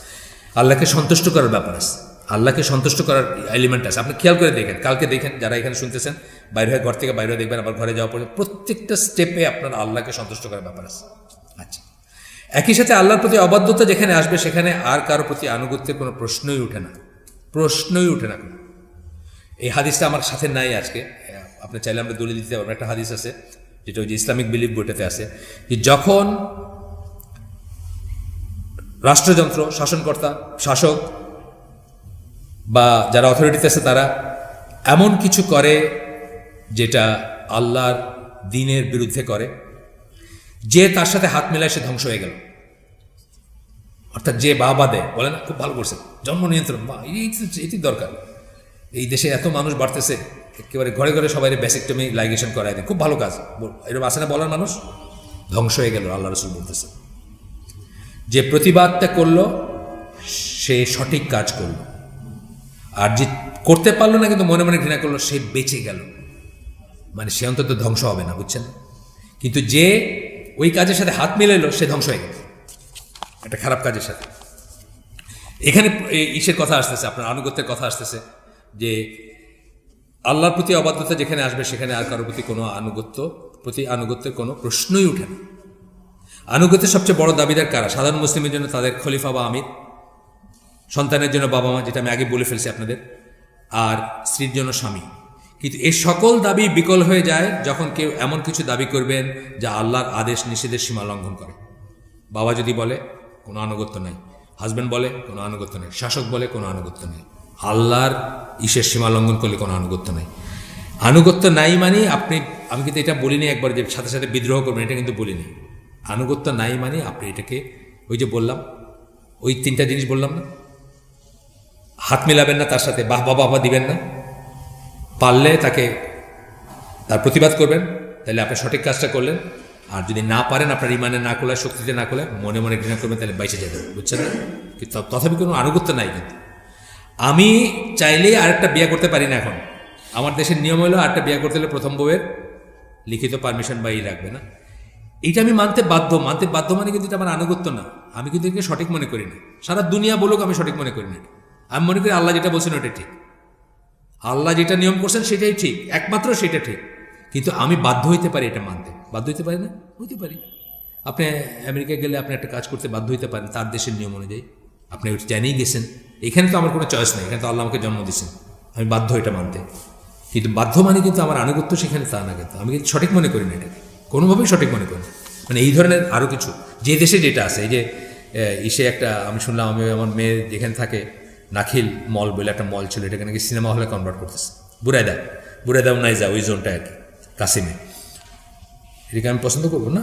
আল্লাহকে সন্তুষ্ট করার ব্যাপার আছে, আল্লাহকে সন্তুষ্ট করার এলিমেন্ট আছে। আপনি খেয়াল করে দেখেন, কালকে দেখেন, যারা এখানে শুনতেছেন, বাইরে হয়ে ঘর থেকে বাইরে দেখবেন, আবার ঘরে যাওয়ার পরে প্রত্যেকটা স্টেপে আপনার আল্লাহকে সন্তুষ্ট করার ব্যাপার আছে। আচ্ছা, একই সাথে আল্লাহর প্রতি অবাধ্যতা যেখানে আসবে সেখানে আর কারো প্রতি আনুগত্যের কোনো প্রশ্নই উঠে না, প্রশ্নই উঠে না। এই হাদিসটা আমার সাথে নাই আজকে, আপনি চাইলে আমরা দলিল দিতে পারবো। একটা হাদিস আছে যেটা ওই যে ইসলামিক বিলিফ বইটাতে আছে, যে যখন রাষ্ট্রযন্ত্র, শাসনকর্তা, শাসক বা যারা অথরিটিতে আছে তারা এমন কিছু করে যেটা আল্লাহর দ্বীনের বিরুদ্ধে করে, যে তার সাথে হাত মেলায় সে ধ্বংস হয়ে গেল। অর্থাৎ যে বাবা দেয়, বলে না খুব ভালো করছে, জন্ম নিয়ন্ত্রণ, বা এটি দরকার, এই দেশে এত মানুষ বাড়তেছে, একেবারে ঘরে ঘরে সবাই ব্যাসেক্টমি লাইগেশন করায় দেয়, খুব ভালো কাজ, এরকম আসে না বলার মানুষ, ধ্বংস হয়ে গেল। আল্লাহ রসুল বলতেছে যে প্রতিবাদটা করলো সে সঠিক কাজ করলো, আর যে করতে পারলো না কিন্তু মনে মনে ঘৃণা করলো সে বেঁচে গেল, মানে সে অন্তত ধ্বংস হবে না, বুঝছেন? কিন্তু যে ওই কাজের সাথে হাত মিলাইলো সে ধ্বংস হয়ে গেল একটা খারাপ কাজের সাথে। এখানে ইসের কথা আসতেছে, আপনার আনুগত্যের কথা আসতেছে, যে আল্লাহর প্রতি অবাধ্যতা যেখানে আসবে সেখানে আর কারোর প্রতি কোনো আনুগত্যের কোনো প্রশ্নই উঠে না। আনুগত্যের সবচেয়ে বড় দাবিদার কারা? সাধারণ মুসলিমের জন্য তাদের খলিফা বা আমির, সন্তানের জন্য বাবা মা, যেটা আমি আগে বলে ফেলছি আপনাদের, আর স্ত্রীর জন্য স্বামী। কিন্তু এই সকল দাবি বিকল হয়ে যায় যখন কেউ এমন কিছু দাবি করবেন যা আল্লাহর আদেশ নিষেধের সীমা লঙ্ঘন করে। বাবা যদি বলে কোনো আনুগত্য নেই, হাজব্যান্ড বলে কোনো আনুগত্য নেই, শাসক বলে কোনো আনুগত্য নেই, আল্লাহর ইসের সীমা লঙ্ঘন করলে কোনো আনুগত্য নেই। আনুগত্য নাই মানে আমি কিন্তু এটা বলিনি একবার যে সাথে সাথে বিদ্রোহ করবেন, এটা কিন্তু বলিনি। আনুগত্য নাই মানে আপনি এটাকে ওই যে বললাম, ওই 3টা জিনিস বললাম না, হাত মেলাবেন না তার সাথে, বাহ বাবা বাবা দিবেন না, পারলে তাকে তার প্রতিবাদ করবেন, তাহলে আপনি সঠিক কাজটা করলেন। আর যদি না পারেন, আপনার ইমানে না করলে, শক্তিতে না করলে, মনে মনে ঘৃণা করবেন, তাহলে বাইচে যাবেন, বুঝছেন না? কিন্তু তথাপি কোনো আনুগত্য নাই। কিন্তু আমি চাইলেই আরেকটা বিয়ে করতে পারি না এখন। আমার দেশের নিয়ম হলো আরেকটা বিয়ে করতে হলে প্রথম বউয়ের লিখিত পারমিশন বাই রাখবে না। এইটা আমি মানতে বাধ্য মানে কিন্তু এটা আমার আনুগত্য না। আমি কিন্তু এটাকে সঠিক মনে করি না। সারা দুনিয়া বলুক, আমি সঠিক মনে করি না। আমি মনে করি আল্লাহ যেটা বলছেন ওটা ঠিক, আল্লাহ যেটা নিয়ম করছেন সেটাই ঠিক, একমাত্র সেটা ঠিক। কিন্তু আমি বাধ্য হইতে পারি এটা মানতে, বাধ্য হইতে পারি না? হইতে পারি। আপনি আমেরিকায় গেলে আপনি একটা কাজ করতে বাধ্য হইতে পারেন তার দেশের নিয়ম অনুযায়ী, আপনি ওইটা জানিয়ে গেছেন। এখানে তো আমার কোনো চয়েস নেই, এখানে তো আল্লাহ আমাকে জন্ম দিয়েছেন, আমি বাধ্য এটা মানতে। কিন্তু বাধ্য মানে কিন্তু আমার আনুগত্য সেখানে তা না, কিন্তু আমি কিন্তু সঠিক মনে করি না এটাকে, কোনোভাবেই সঠিক মনে করি না। মানে এই ধরনের আরও কিছু যে দেশে যেটা আছে, এই যে ইসে একটা আমি শুনলাম, আমি আমার মেয়ে যেখানে থাকে নাখিল মল বলে একটা মল ছিল, এটাকে নাকি সিনেমা হলে কনভার্ট করতেছে। বুরাইদা নাইজা ওই জোনটা আর কি, কাসিমে। এটাকে আমি পছন্দ করবো না?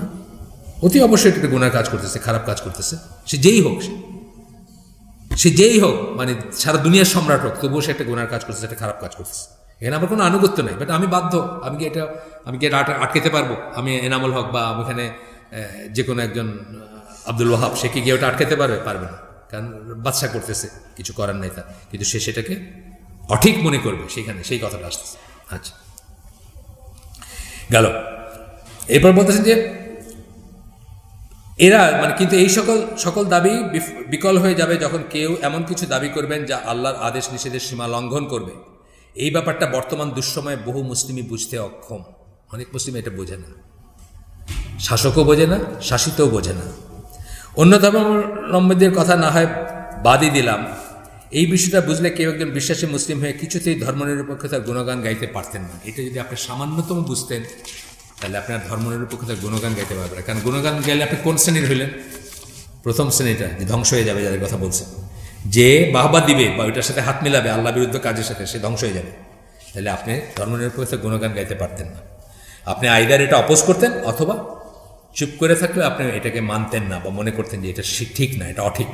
অতি অবশ্যই এটা গুনার কাজ করতেছে, খারাপ কাজ করতেছে। সে যেই হোক, মানে সারা দুনিয়ার সম্রাট হোক, তবুও সে একটা গুনার কাজ করতেছে, একটা খারাপ কাজ করতেছে। এখানে আমার কোনো আনুগত্য নেই, বাট আমি বাধ্য। আমি কি এটা আটকাতে পারবো? আমি এনামুল হক বা এখানে যে কোনো একজন আব্দুল ওয়াহাব, সে কি গিয়ে ওটা আটকাতে পারবে না, কারণ বাদশা করতেছে, কিছু করার নেই তার। কিন্তু সে সেটাকে অঠিক মনে করবে, সেখানে সেই কথাটা আসতেছে। আচ্ছা, গেল। এরপর বলতেছেন যে এরা মানে কিন্তু এই সকল দাবি বিকল হয়ে যাবে যখন কেউ এমন কিছু দাবি করবেন যা আল্লাহর আদেশ নিষেধের সীমা লঙ্ঘন করবে। এই ব্যাপারটা বর্তমান দুঃসময়ে বহু মুসলিমই বুঝতে অক্ষম। অনেক মুসলিম এটা বোঝে না, শাসকও বোঝে না, শাসিতও বোঝে না। অন্য ধর্মাবলম্বীদের কথা না হয় বাদই দিলাম, এই বিষয়টা বুঝলে কেউ একজন বিশ্বাসী মুসলিম হয়ে কিছুতেই ধর্মনিরপেক্ষতার গুণগান গাইতে পারতেন না। এটা যদি আপনি সামান্যতম বুঝতেন, তাহলে আপনার ধর্মনিরপেক্ষতার গুণগান গাইতে পারবেন। কারণ গুণগান গাইলে আপনি কোন শ্রেণীর হইলেন? প্রথম শ্রেণীটা, যে ধ্বংস হয়ে যাবে, যাদের কথা বলছেন। যে বাহবা দিবে বা ওইটার সাথে হাত মিলাবে আল্লাহ বিরুদ্ধ কাজের সাথে, সে ধ্বংস হয়ে যাবে। তাহলে আপনি ধর্মনিরপেক্ষতার গুণগান গাইতে পারতেন না। আপনি আইদার এটা অপোজ করতেন, অথবা চুপ করে থাকলে আপনি এটাকে মানতেন না বা মনে করতেন যে এটা ঠিক না, এটা অঠিক।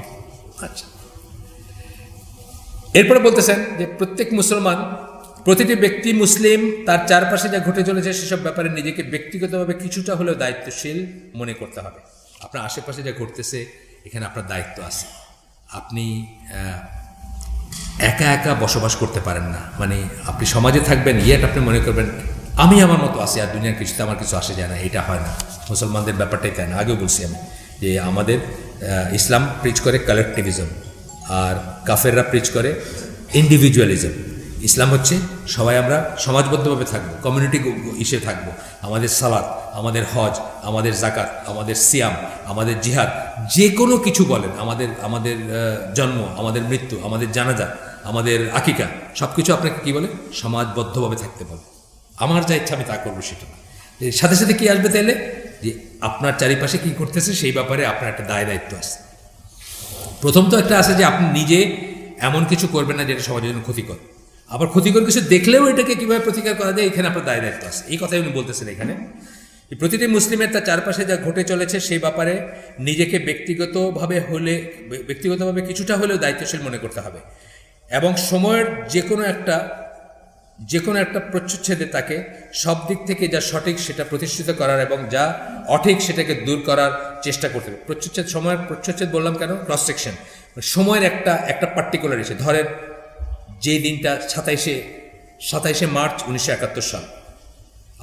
আচ্ছা, এরপরে বলতেছেন যে প্রতিটি ব্যক্তি মুসলিম তার চারপাশে যা ঘটে চলেছে সেসব ব্যাপারে নিজেকে ব্যক্তিগতভাবে কিছুটা হলেও দায়িত্বশীল মনে করতে হবে। আপনার আশেপাশে যা ঘটতেছে, এখানে আপনার দায়িত্ব আছে। আপনি একা একা বসবাস করতে পারেন না। মানে আপনি সমাজে থাকবেন, ইয়েট আপনি মনে করবেন আমি আমার মতো আছি, আর দুনিয়ার কিছুতে আমার কিছু আসে যায় না। এটা হয় না, মুসলমানদের ব্যাপারটাই তাই না। আগেও বলছি আমি যে আমাদের ইসলাম প্রিচ করে কালেকটিভিজম, আর কাফেররা প্রিচ করে ইন্ডিভিজুয়ালিজম। ইসলাম হচ্ছে সবাই আমরা সমাজবদ্ধভাবে থাকবো, কমিউনিটি ইসে থাকবো। আমাদের সালাত, আমাদের হজ, আমাদের জাকাত, আমাদের সিয়াম, আমাদের জিহাদ, যে কোনো কিছু বলেন, আমাদের জন্ম, আমাদের মৃত্যু, আমাদের জানাজা, আমাদের আকিকা, সব কিছু আপনাকে কী বলে? সমাজবদ্ধভাবে থাকতে বলে। আমার যা ইচ্ছা আমি তা করবো, সেটা না। সাথে সাথে কি আসবে তাইলে? যে আপনার চারিপাশে কি করতেছে সেই ব্যাপারে আপনার একটা দায়িত্ব আছে। প্রথম তো একটা আছে যে আপনি নিজে এমন কিছু করবেন না যেটা সমাজের জন্য ক্ষতিকর। আবার ক্ষতিকর কিছু দেখলেও এটাকে কীভাবে প্রতিকার করা যায়, এখানে আপনার দায়িত্ব আছে। এই কথাই উনি বলতেছেন এখানে। প্রতিটি মুসলিমের তার চারপাশে যা ঘটে চলেছে সেই ব্যাপারে নিজেকে ব্যক্তিগতভাবে কিছুটা হলেও দায়িত্বশীল মনে করতে হবে, এবং সময়ের যে কোনো একটা প্রচ্ছদে তাকে সব দিক থেকে যা সঠিক সেটা প্রতিষ্ঠিত করার এবং যা অঠিক সেটাকে দূর করার চেষ্টা করতে হবে। সময়ের প্রচ্ছদ বললাম কেন? Cross section. সময়ের একটা পার্টিকুলার এসে ধরেন যে দিনটা 27শে মার্চ 1971 সাল,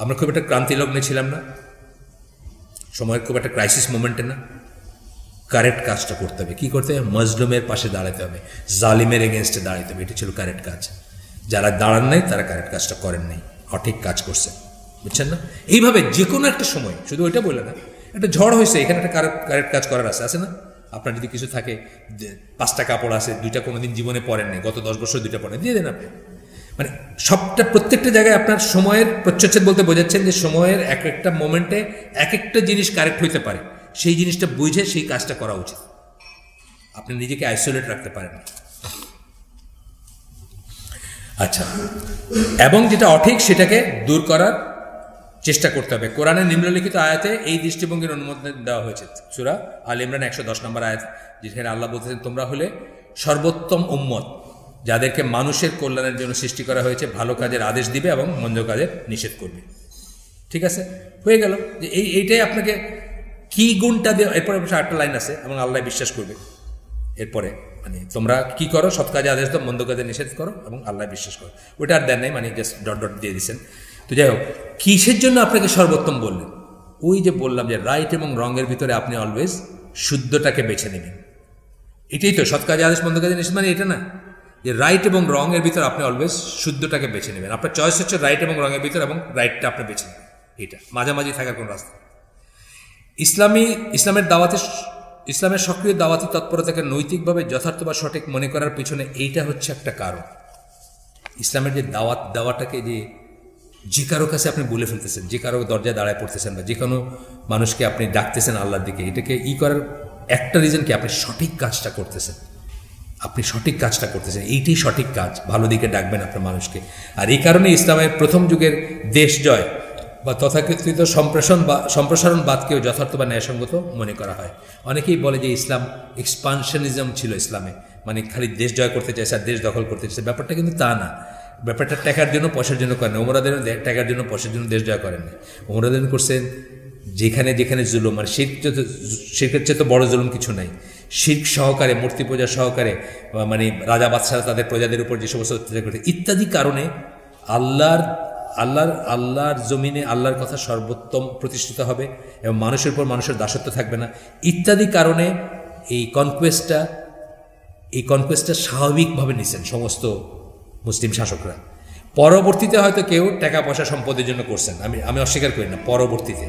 আমরা খুব একটা ক্রান্তিলগ্নে ছিলাম না, সময়ের খুব একটা ক্রাইসিস মোমেন্টে না। কারেক্ট কাজটা করতে হবে। কী করতে হবে? মজলুমের পাশে দাঁড়াতে হবে, জালিমের এগেনস্টে দাঁড়াতে হবে। এটি ছিল কারেক্ট কাজ। যারা দাঁড়ান নাই তারা কারেক্ট কাজটা করেন নাই, অঠিক কাজ করছেন, বুঝছেন না? এইভাবে যে কোনো একটা সময়, শুধু ওইটা বলে না, একটা ঝড় হয়েছে, এখানে একটা কারেক্ট কাজ করার আছে না? আপনার যদি কিছু থাকে, 5টা কাপড় আছে, 2টা কোনোদিন জীবনে পরেন নাই, গত 10 বছর 2টা পরেন, দিয়ে দেন আপনি। মানে প্রত্যেকটা জায়গায় আপনার সময়ের প্রচ্ছদ বলতে বোঝাচ্ছেন যে সময়ের এক একটা মোমেন্টে এক একটা জিনিস কারেক্ট হইতে পারে, সেই জিনিসটা বুঝে সেই কাজটা করা উচিত। আপনি নিজেকে আইসোলেট রাখতে পারেন না। আচ্ছা, এবং যেটা অঠিক সেটাকে দূর করার চেষ্টা করতে হবে। কোরআনের নিম্নলিখিত আয়াতে এই দৃষ্টিভঙ্গির অনুমোদন দেওয়া হয়েছে। সূরা আল ইমরান 110 নম্বর আয়াত, যেখানে আল্লাহ বলতেছেন, তোমরা হলে সর্বোত্তম উম্মত, যাদেরকে মানুষের কল্যাণের জন্য সৃষ্টি করা হয়েছে, ভালো কাজের আদেশ দিবে এবং মন্দ কাজের নিষেধ করবে। ঠিক আছে, হয়ে গেল যে এইটাই আপনাকে কি গুণটা দিয়ে, এরপরে আরেকটা লাইন আছে, এবং আল্লাহ বিশ্বাস করবে। এরপরে মানে তোমরা কি করো, সৎ কাজে আদেশ দাও, মন্দ কাজে নিষেধ করো এবং আল্লাহ বিশ্বাস করো। ওইটা আর দেন নাই, মানে জাস্ট ডট ডট দিয়ে দিচ্ছেন। তো যাই হোক, কিসের জন্য আপনাকে সর্বোত্তম বললেন? ওই যে বললাম যে রাইট এবং রঙের ভিতরে আপনি অলওয়েজ শুদ্ধটাকে বেছে নেবেন। এটাই তো সৎ কাজে আদেশ, মন্দ কাজে নিষেধ, মানে এটা না যে রাইট এবং রঙের ভিতরে আপনি অলওয়েজ শুদ্ধটাকে বেছে নেবেন। আপনার চয়েস হচ্ছে রাইট এবং রঙের ভিতরে, এবং রাইটটা আপনি বেছে নেবেন। এটা মাঝামাঝি থাকার কোনো রাস্তা। ইসলামের সক্রিয় দাওয়াতি তৎপরতাকে নৈতিকভাবে যথার্থ বা সঠিক মনে করার পিছনে এইটা হচ্ছে একটা কারণ। ইসলামের যে দাওয়াত দেওয়াটাকে যে কারো কাছে আপনি বলে ফেলতেছেন, যে কারো দরজায় দাঁড়ায় পড়তেছেন, বা যে কোনো মানুষকে আপনি ডাকতেছেন আল্লাহর দিকে, এটাকে করার একটা রিজন কি, আপনি সঠিক কাজটা করতেছেন। এইটাই সঠিক কাজ, ভালো দিকে ডাকবেন আপনার মানুষকে। আর এই কারণে ইসলামের প্রথম যুগের দেশ জয় বা তথাকথিত সম্প্রসারণবাদকেও যথার্থ বা ন্যায়সঙ্গত মনে করা হয়। অনেকেই বলে যে ইসলাম এক্সপানশনিজম ছিল ইসলামে, মানে খালি দেশ জয় করতে চাইছে আর দেশ দখল করতে চাইছে। ব্যাপারটা কিন্তু তা না। ব্যাপারটা টাকার জন্য, পয়সার জন্য করেন। ওমরাদের টাকার জন্য, পয়সার জন্য দেশ জয় করেন না। ওমরাদের করছেন যেখানে যেখানে জুলুম, মানে শিরকের চেয়ে তো বড় জুলুম কিছু নাই। শিরক সহকারে, মূর্তি পূজা সহকারে, মানে রাজা বাদশারা তাদের প্রজাদের উপর যে সমস্ত অত্যাচার করতে ইত্যাদি কারণে আল্লাহর জমিনে আল্লাহর কথা সর্বোত্তম প্রতিষ্ঠিত হবে এবং মানুষের উপর মানুষের দাসত্ব থাকবে না ইত্যাদি কারণে এই কনকোয়েস্টটা স্বাভাবিকভাবে নিছেন সমস্ত মুসলিম শাসকরা। পরবর্তীতে হয়তো কেউ টাকা পয়সা সম্পদের জন্য করছেন, আমি অস্বীকার করি না পরবর্তীতে,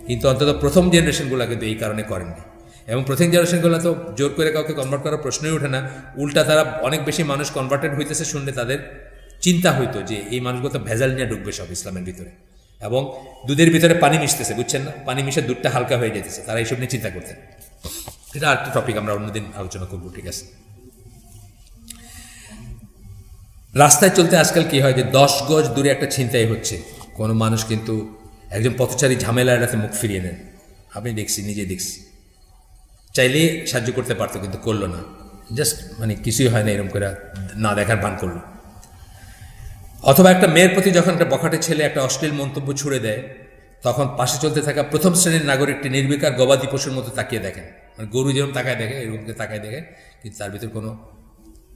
কিন্তু অন্তত প্রথম জেনারেশনগুলো কিন্তু এই কারণে করেননি। এবং প্রথম জেনারেশনগুলো তো জোর করে কাউকে কনভার্ট করার প্রশ্নই ওঠে না। উল্টা তারা অনেক বেশি মানুষ কনভার্টেড হইতেছে শুনলে তাদের চিন্তা হইতো যে এই মানুষগুলো তো ভেজাল নিয়ে ঢুকবে সব ইসলামের ভিতরে, এবং দুধের ভিতরে পানি মিশতেছে, বুঝছেন না, পানি মিশে দুধটা হালকা হয়ে যেতেছে, তারা এইসব নিয়ে চিন্তা করতেন। এটা আরেকটা টপিক, আমরা অন্যদিন আলোচনা করবো, ঠিক আছে। রাস্তায় চলতে আজকাল কি হয় যে 10 গজ দূরে একটা ছিনতাই হচ্ছে, কোনো মানুষ কিন্তু একজন পথচারী ঝামেলা এড়াতে মুখ ফিরিয়ে নেন। আমি নিজে দেখছি, চাইলে সাহায্য করতে পারতো কিন্তু করলো না, জাস্ট মানে কিছুই হয় না, এরকম করে না দেখার ভান করলো। অথবা একটা মেয়ের প্রতি যখন একটা বখাটে ছেলে একটা অশ্লীল মন্তব্য ছুড়ে দেয়, তখন পাশে চলতে থাকা প্রথম শ্রেণীর নাগরিকটি নির্বিকার গবাদি পশুর মতো তাকিয়ে দেখেন, মানে গরু যেরকম তাকায় দেখে এরকমকে তাকায় দেখে, কিন্তু তার ভিতর কোনো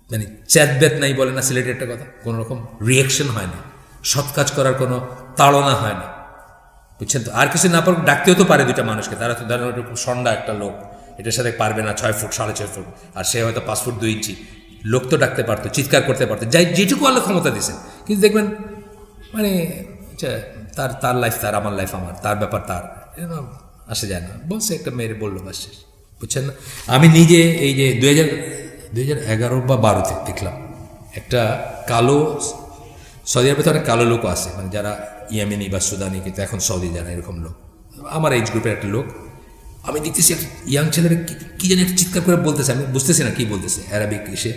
মানে চ্যাতব্যাত নাই, বলে না সিলেটের একটা কথা, কোনো রকম রিয়াকশন হয় না, সৎ কাজ করার কোনো তাড়না হয় না, বুঝছেন তো। আর কিছু না পারুক ডাকতেও তো পারে দুইটা মানুষকে, তারা তো ধরেন ওটা খুব সন্ধ্যা একটা লোক, এটার সাথে পারবে না 6 ফুট 6.5 ফুট, আর সে হয়তো 5 ফুট 2 ইঞ্চি, লোক তো ডাকতে পারতো, চিৎকার করতে পারতো, যেটুকু আল্লাহ ক্ষমতা দিয়েছেন। কিন্তু দেখবেন মানে তার লাইফ তার, আমার লাইফ আমার, তার ব্যাপার তার, আসে যায় না, বলছে একটা মেয়ের বললো বাস শেষ, বুঝছেন না। আমি নিজে এই যে 2011 বা 12-তে দেখলাম একটা কালো, সৌদি আরবে তো অনেক কালো লোকও আছে, মানে যারা ইয়েমেনি বা সুদানি, কিন্তু এখন সৌদি যারা, এরকম লোক, আমার এজ গ্রুপের একটা লোক, আমি দেখতেছি একটা ইয়াং ছেলেরা কি জানি একটা চিৎকার করে বলতেছে, আমি বুঝতেছি না কি বলতেছে, অ্যারাবিক এসে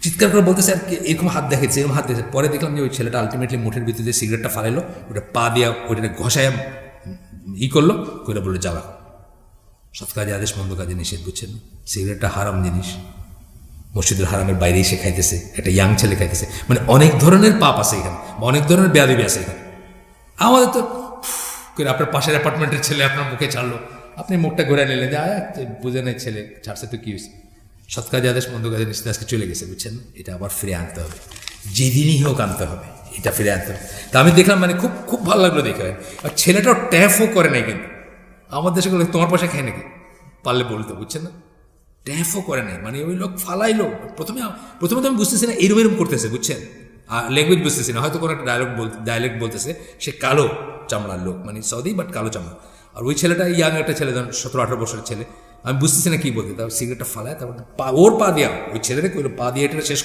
চিৎকার করে বলতেছে, আর এরকম হাত দেখাচ্ছে, এরকম হাত দেখছে। পরে দেখলাম যে ওই ছেলেটা আলটিমেটলি মুঠের ভিতরে দিয়ে সিগারেটটা ফালাইলো, ওটা পা দিয়া ওইটা ঘষায় করলো, করে বললো যাওয়া। সৎ কাজে আদেশ, মন্দ কাজে নিষেধ, বুঝছেন। সিগারেটটা হারাম জিনিস, মসজিদুল হারামের বাইরেই সে খাইতেছে, একটা ইয়াং ছেলে খাইতেছে, মানে অনেক ধরনের পাপ আছে এখানে, অনেক ধরনের বেয়াদবি আছে এখানে। আমাদের তো করে আপনার পাশের অ্যাপার্টমেন্টের ছেলে আপনার মুখে ছাড়লো, আপনি মুখটা ঘুরে নিলেন যে বুঝে নেই ছেলে ছাড়ছে তো কি হয়েছে। সৎ কাজে আদেশ, মন্দ কাজে নিষেধ আজকে চলে গেছে, বুঝছেন। এটা আবার ফিরে আনতে হবে, যেদিনই হোক আনতে হবে, এটা ফিরে আনতে হবে। তা আমি দেখলাম, মানে খুব খুব ভালো লাগলো দেখে। আর ছেলেটাও ট্যাফও করে নাই, কিন্তু আমার দেশে বলে তোমার পয়সা খায় নাকি, পারলে বলতো, বুঝছেন না, ট্যাফও করে নাই, মানে ওই লোক ফালাইলো। প্রথমে তো আমি বুঝতেছি না এরম করতেছে, বুঝছেন, ল্যাঙ্গুয়েজ বুঝতেছি না, হয়তো কোনো একটা ডায়লগ বলতেছে, সে কালো চামড়ার লোক, মানে সৌদি বাট কালো চামড়া। আর ওই ছেলেটা ইয়াং একটা ছেলে, ধরুন 17-18 বছরের ছেলে, আমি বুঝতেছি না কি বলতে, তারপর সিগারেটটা ফালায়, তারপর ওর পা দেওয়া, ওই ছেলেটা কইলো পা দিয়ে এটা শেষ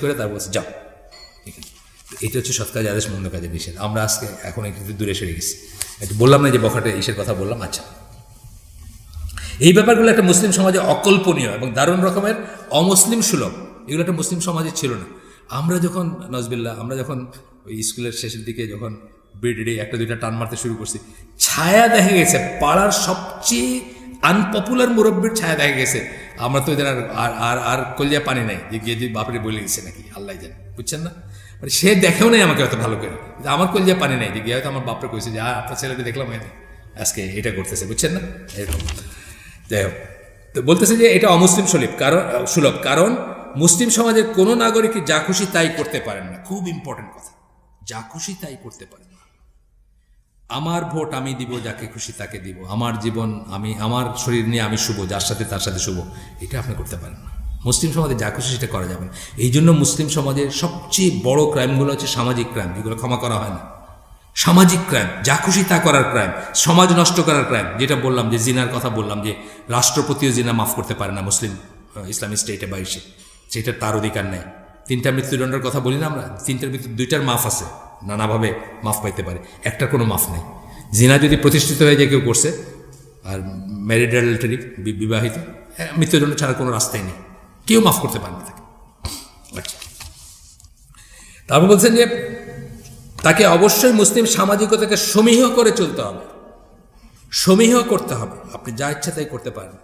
করে তারপর বলছে যাও। এটা হচ্ছে সৎ কাজে আদেশ, মন্দ কাজে নিষেধ। আমরা আজকে এখন একটু দূরে সরে গেছি, একটু বললাম না যে বখাটে ইসের কথা বললাম। আচ্ছা, এই ব্যাপারগুলো একটা মুসলিম সমাজে অকল্পনীয় এবং দারুণ রকমের অমুসলিম সুলভ, এগুলো একটা মুসলিম সমাজে ছিল না। আমরা যখন নজবিল্লা আমরা যখন ওই স্কুলের শেষের দিকে যখন বেডে একটা দুইটা টান মারতে শুরু করছি, ছায়া দেখা গেছে পাড়ার সবচেয়ে আনপপুলার মুরব্বীর ছায়া দেখা গেছে। আমরা তো এদের আর কলিয়া পানি নাই যে গিয়ে যদি বাপরে বলে গেছে নাকি আল্লাহ জানে, বুঝছেন না? মানে সে দেখেও নাই আমাকে অত ভালো করে, আমার কলিয়া পানি নাই যে গিয়ে হয়তো আমার বাপরে কইছে যে আপনার ছেলেটা দেখলাম আজকে এটা করতেছে, বুঝছেন না? এরকম যাই হোক, তো বলতেছে যে এটা অমুসলিম সুলভ, কারণ মুসলিম সমাজের কোনো নাগরিকই যা খুশি তাই করতে পারেন না। খুব ইম্পর্টেন্ট কথা, যা খুশি তাই করতে পারেন না। আমার ভোট আমি দিব, যাকে খুশি তাকে দিব, আমার জীবন আমি, আমার শরীর নিয়ে আমি শুভ, যার সাথে তার সাথে শুভ, এটা আপনি করতে পারেন না। মুসলিম সমাজে যা খুশি সেটা করা যাবে না। এই জন্য মুসলিম সমাজের সবচেয়ে বড় ক্রাইমগুলো হচ্ছে সামাজিক ক্রাইম, যেগুলো ক্ষমা করা হয় না। সামাজিক ক্রাইম, যা খুশি তা করার ক্রাইম, সমাজ নষ্ট করার ক্রাইম। যেটা বললাম যে জিনার কথা বললাম, যে রাষ্ট্রপতিও জিনা মাফ করতে পারে না মুসলিম ইসলামিক স্টেটে বা ইসে, সেটা তার অধিকার নেই। 3টা মৃত্যুদণ্ডের কথা বলি না আমরা, 3টার মৃত্যু 2টার মাফ আছে, নানাভাবে মাফ পাইতে পারে, একটার কোনো মাফ নেই। জিনা যদি প্রতিষ্ঠিত হয়ে যায় কেউ করছে, আর ম্যারিড অ্যাডাল্টারি বিবাহিত, মৃত্যুদণ্ড ছাড়া কোনো রাস্তাই নেই, কেউ মাফ করতে পারে না তাকে। আচ্ছা, তারপর বলছেন যে তাকে অবশ্যই মুসলিম সামাজিকতাকে সমীহ করে চলতে হবে, সমীহ করতে হবে। আপনি যা ইচ্ছা তাই করতে পারেন,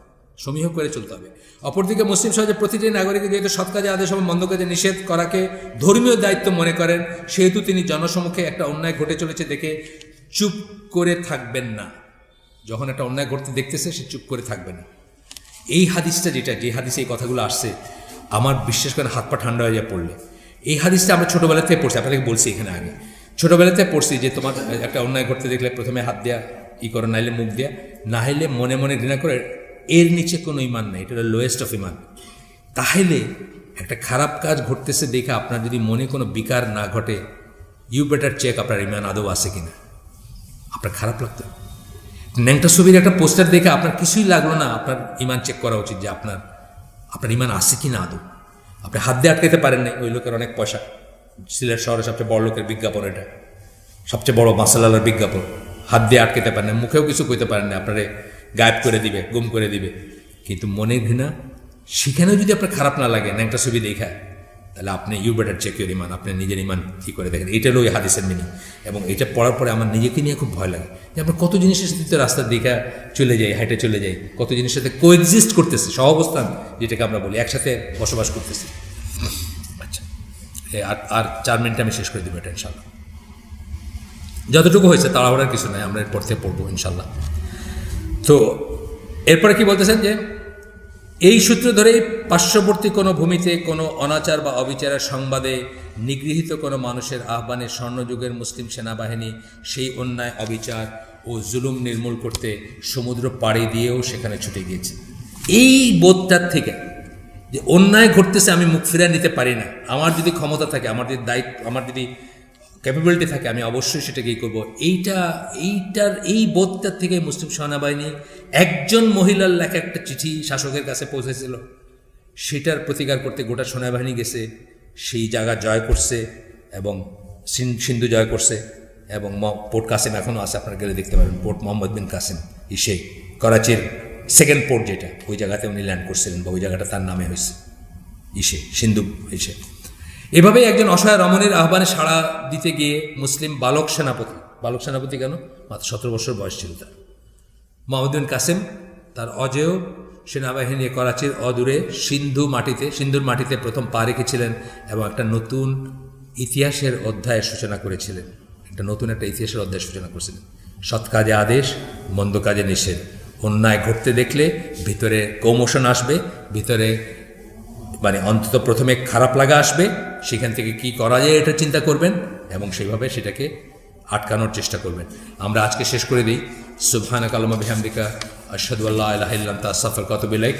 সমীহ করে চলতে হবে। অপরদিকে মুসলিম সমাজের প্রতিটি নাগরিক যেহেতু সৎ কাজে আদেশ এবং মন্দ কাজে নিষেধ করাকে ধর্মীয় দায়িত্ব মনে করেন, সেহেতু তিনি জনসমক্ষে একটা অন্যায় ঘটে চলেছে দেখে চুপ করে থাকবেন না। যখন একটা অন্যায় ঘটতে দেখতেছে সে চুপ করে থাকবে না। এই হাদিসটা যে হাদিসে এই কথাগুলো আসছে, আমার বিশেষ করে হাত পা ঠান্ডা হয়ে যায় পড়লে। এই হাদিসটা আমরা ছোটোবেলা থেকে পড়ছি, আপনাদেরকে বলছি এখানে আগে, ছোটোবেলাতে পড়ছি যে তোমার একটা অন্যায় ঘটতে দেখলে প্রথমে হাত দেয়া করো, নাইলে মুখ দেয়া, না হলে মনে মনে ঘৃণা করে, এর নিচে কোনো ইমান নেই, এটা হলো লোয়েস্ট অফ ইমান। তাহলে একটা খারাপ কাজ ঘটতেছে দেখে আপনার যদি মনে কোনো বিকার না ঘটে, ইউ বেটার চেক আপনার ইমান আদৌ আছে কিনা। আপনার খারাপ লাগতো, ন্যাংটা ছবির একটা পোস্টার দেখে আপনার কিছুই লাগলো না, আপনার ইমান চেক করা উচিত যে আপনার ইমান আছে কিনা আদৌ। আপনি হাত দিয়ে আটকাতে পারেন না, ওই লোকের অনেক পয়সা, সিলেট শহরে সবচেয়ে বড় লোকের বিজ্ঞাপন, এটা সবচেয়ে বড় মাসালার বিজ্ঞাপন, হাত দিয়ে আটকাতে পারেন না, মুখেও কিছু কইতে পারেন না, আপনারে গায়েব করে দিবে, গুম করে দিবে। কিন্তু মনে ঘৃণা, সেখানেও যদি আপনার খারাপ না লাগে ন্যাংটা ছবি দেখায়, তাহলে আপনি ইউ বেটার চেক ইউর ইমান, আপনি নিজের ইমান কী করে দেখেন। এটা হলো ওই হাদিসের মিনিং। এবং এটা পড়ার পরে আমার নিজেকে নিয়ে খুব ভয় লাগে যে আমরা কত জিনিসের সাথে রাস্তার দেখা চলে যাই, হাইটে চলে যাই, কত জিনিসের সাথে কোএক্সিস্ট করতেছে, সহাবস্থান যেটাকে আমরা বলি, একসাথে বসবাস করতেছি। আচ্ছা, আর 4 মিনিট আমি শেষ করে দেবো এটা ইনশাল্লাহ। যতটুকু হয়েছে তাড়াহুড়ার কিছু নাই, আমরা এরপর থেকে পড়বো ইনশাল্লাহ। তো এরপরে কি বলতেছেন যে এই সূত্র ধরেই পার্শ্ববর্তী কোনো ভূমিতে কোনো অনাচার বা অবিচারের সংবাদে নিগৃহীত কোনো মানুষের আহ্বানে স্বর্ণযুগের মুসলিম সেনাবাহিনী সেই অন্যায়, অবিচার ও জুলুম নির্মূল করতে সমুদ্র পাড়ি দিয়েও সেখানে ছুটে গিয়েছে। এই বোধটার থেকে যে অন্যায় ঘটতেছে আমি মুখ ফিরিয়ে নিতে পারি না, আমার যদি ক্ষমতা থাকে, আমার যদি দায়িত্ব, আমার যদি ক্যাপাবিলিটি থাকে, আমি অবশ্যই সেটাকেই করব। এই বোধটার থেকে মুসলিম সেনাবাহিনী একজন মহিলার লেখা একটা চিঠি শাসকের কাছে পৌঁছেছিল, সেটার প্রতিকার করতে গোটা সেনাবাহিনী গেছে, সেই জায়গা জয় করছে এবং সিন্ধু জয় করছে। এবং পোর্ট কাসিম এখনও আছে, আপনারা গেলে দেখতে পারেন, পোর্ট মোহাম্মদ বিন কাসিম ইসে, করাচির সেকেন্ড পোর্ট যেটা, ওই জায়গাতে উনি ল্যান্ড করছিলেন, বা ওই জায়গাটা তার নামে হয়েছে ইসে, সিন্ধু ইসে। এভাবেই একজন অসহায় রমণীর আহ্বানে সাড়া দিতে গিয়ে মুসলিম বালক সেনাপতি কেন, মাত্র 17 বছর বয়স ছিল তার, মোহাম্মদ বিন কাসিম, তার অজেয় সেনাবাহিনী করাচির অদূরে সিন্ধুর মাটিতে প্রথম পা রেখেছিলেন এবং একটা নতুন ইতিহাসের অধ্যায়ের সূচনা করেছিলেন। একটা ইতিহাসের অধ্যায় সূচনা করেছিলেন। সৎ কাজে আদেশ, মন্দ কাজে নিষেধ। অন্যায় ঘটতে দেখলে ভিতরে কৌমোশন আসবে, ভিতরে মানে অন্তত প্রথমে খারাপ লাগা আসবে, সেখান থেকে কি করা যায় এটা চিন্তা করবেন এবং সেইভাবে সেটাকে আটকানোর চেষ্টা করবেন। আমরা আজকে শেষ করে দিই। সুবহানাকা আল্লাহুম্মা বিহামদিকা আশহাদু আল্লা ইলাহা ইল্লা আনতা আস্তাগফিরুকা ওয়া আতুবু ইলাইক।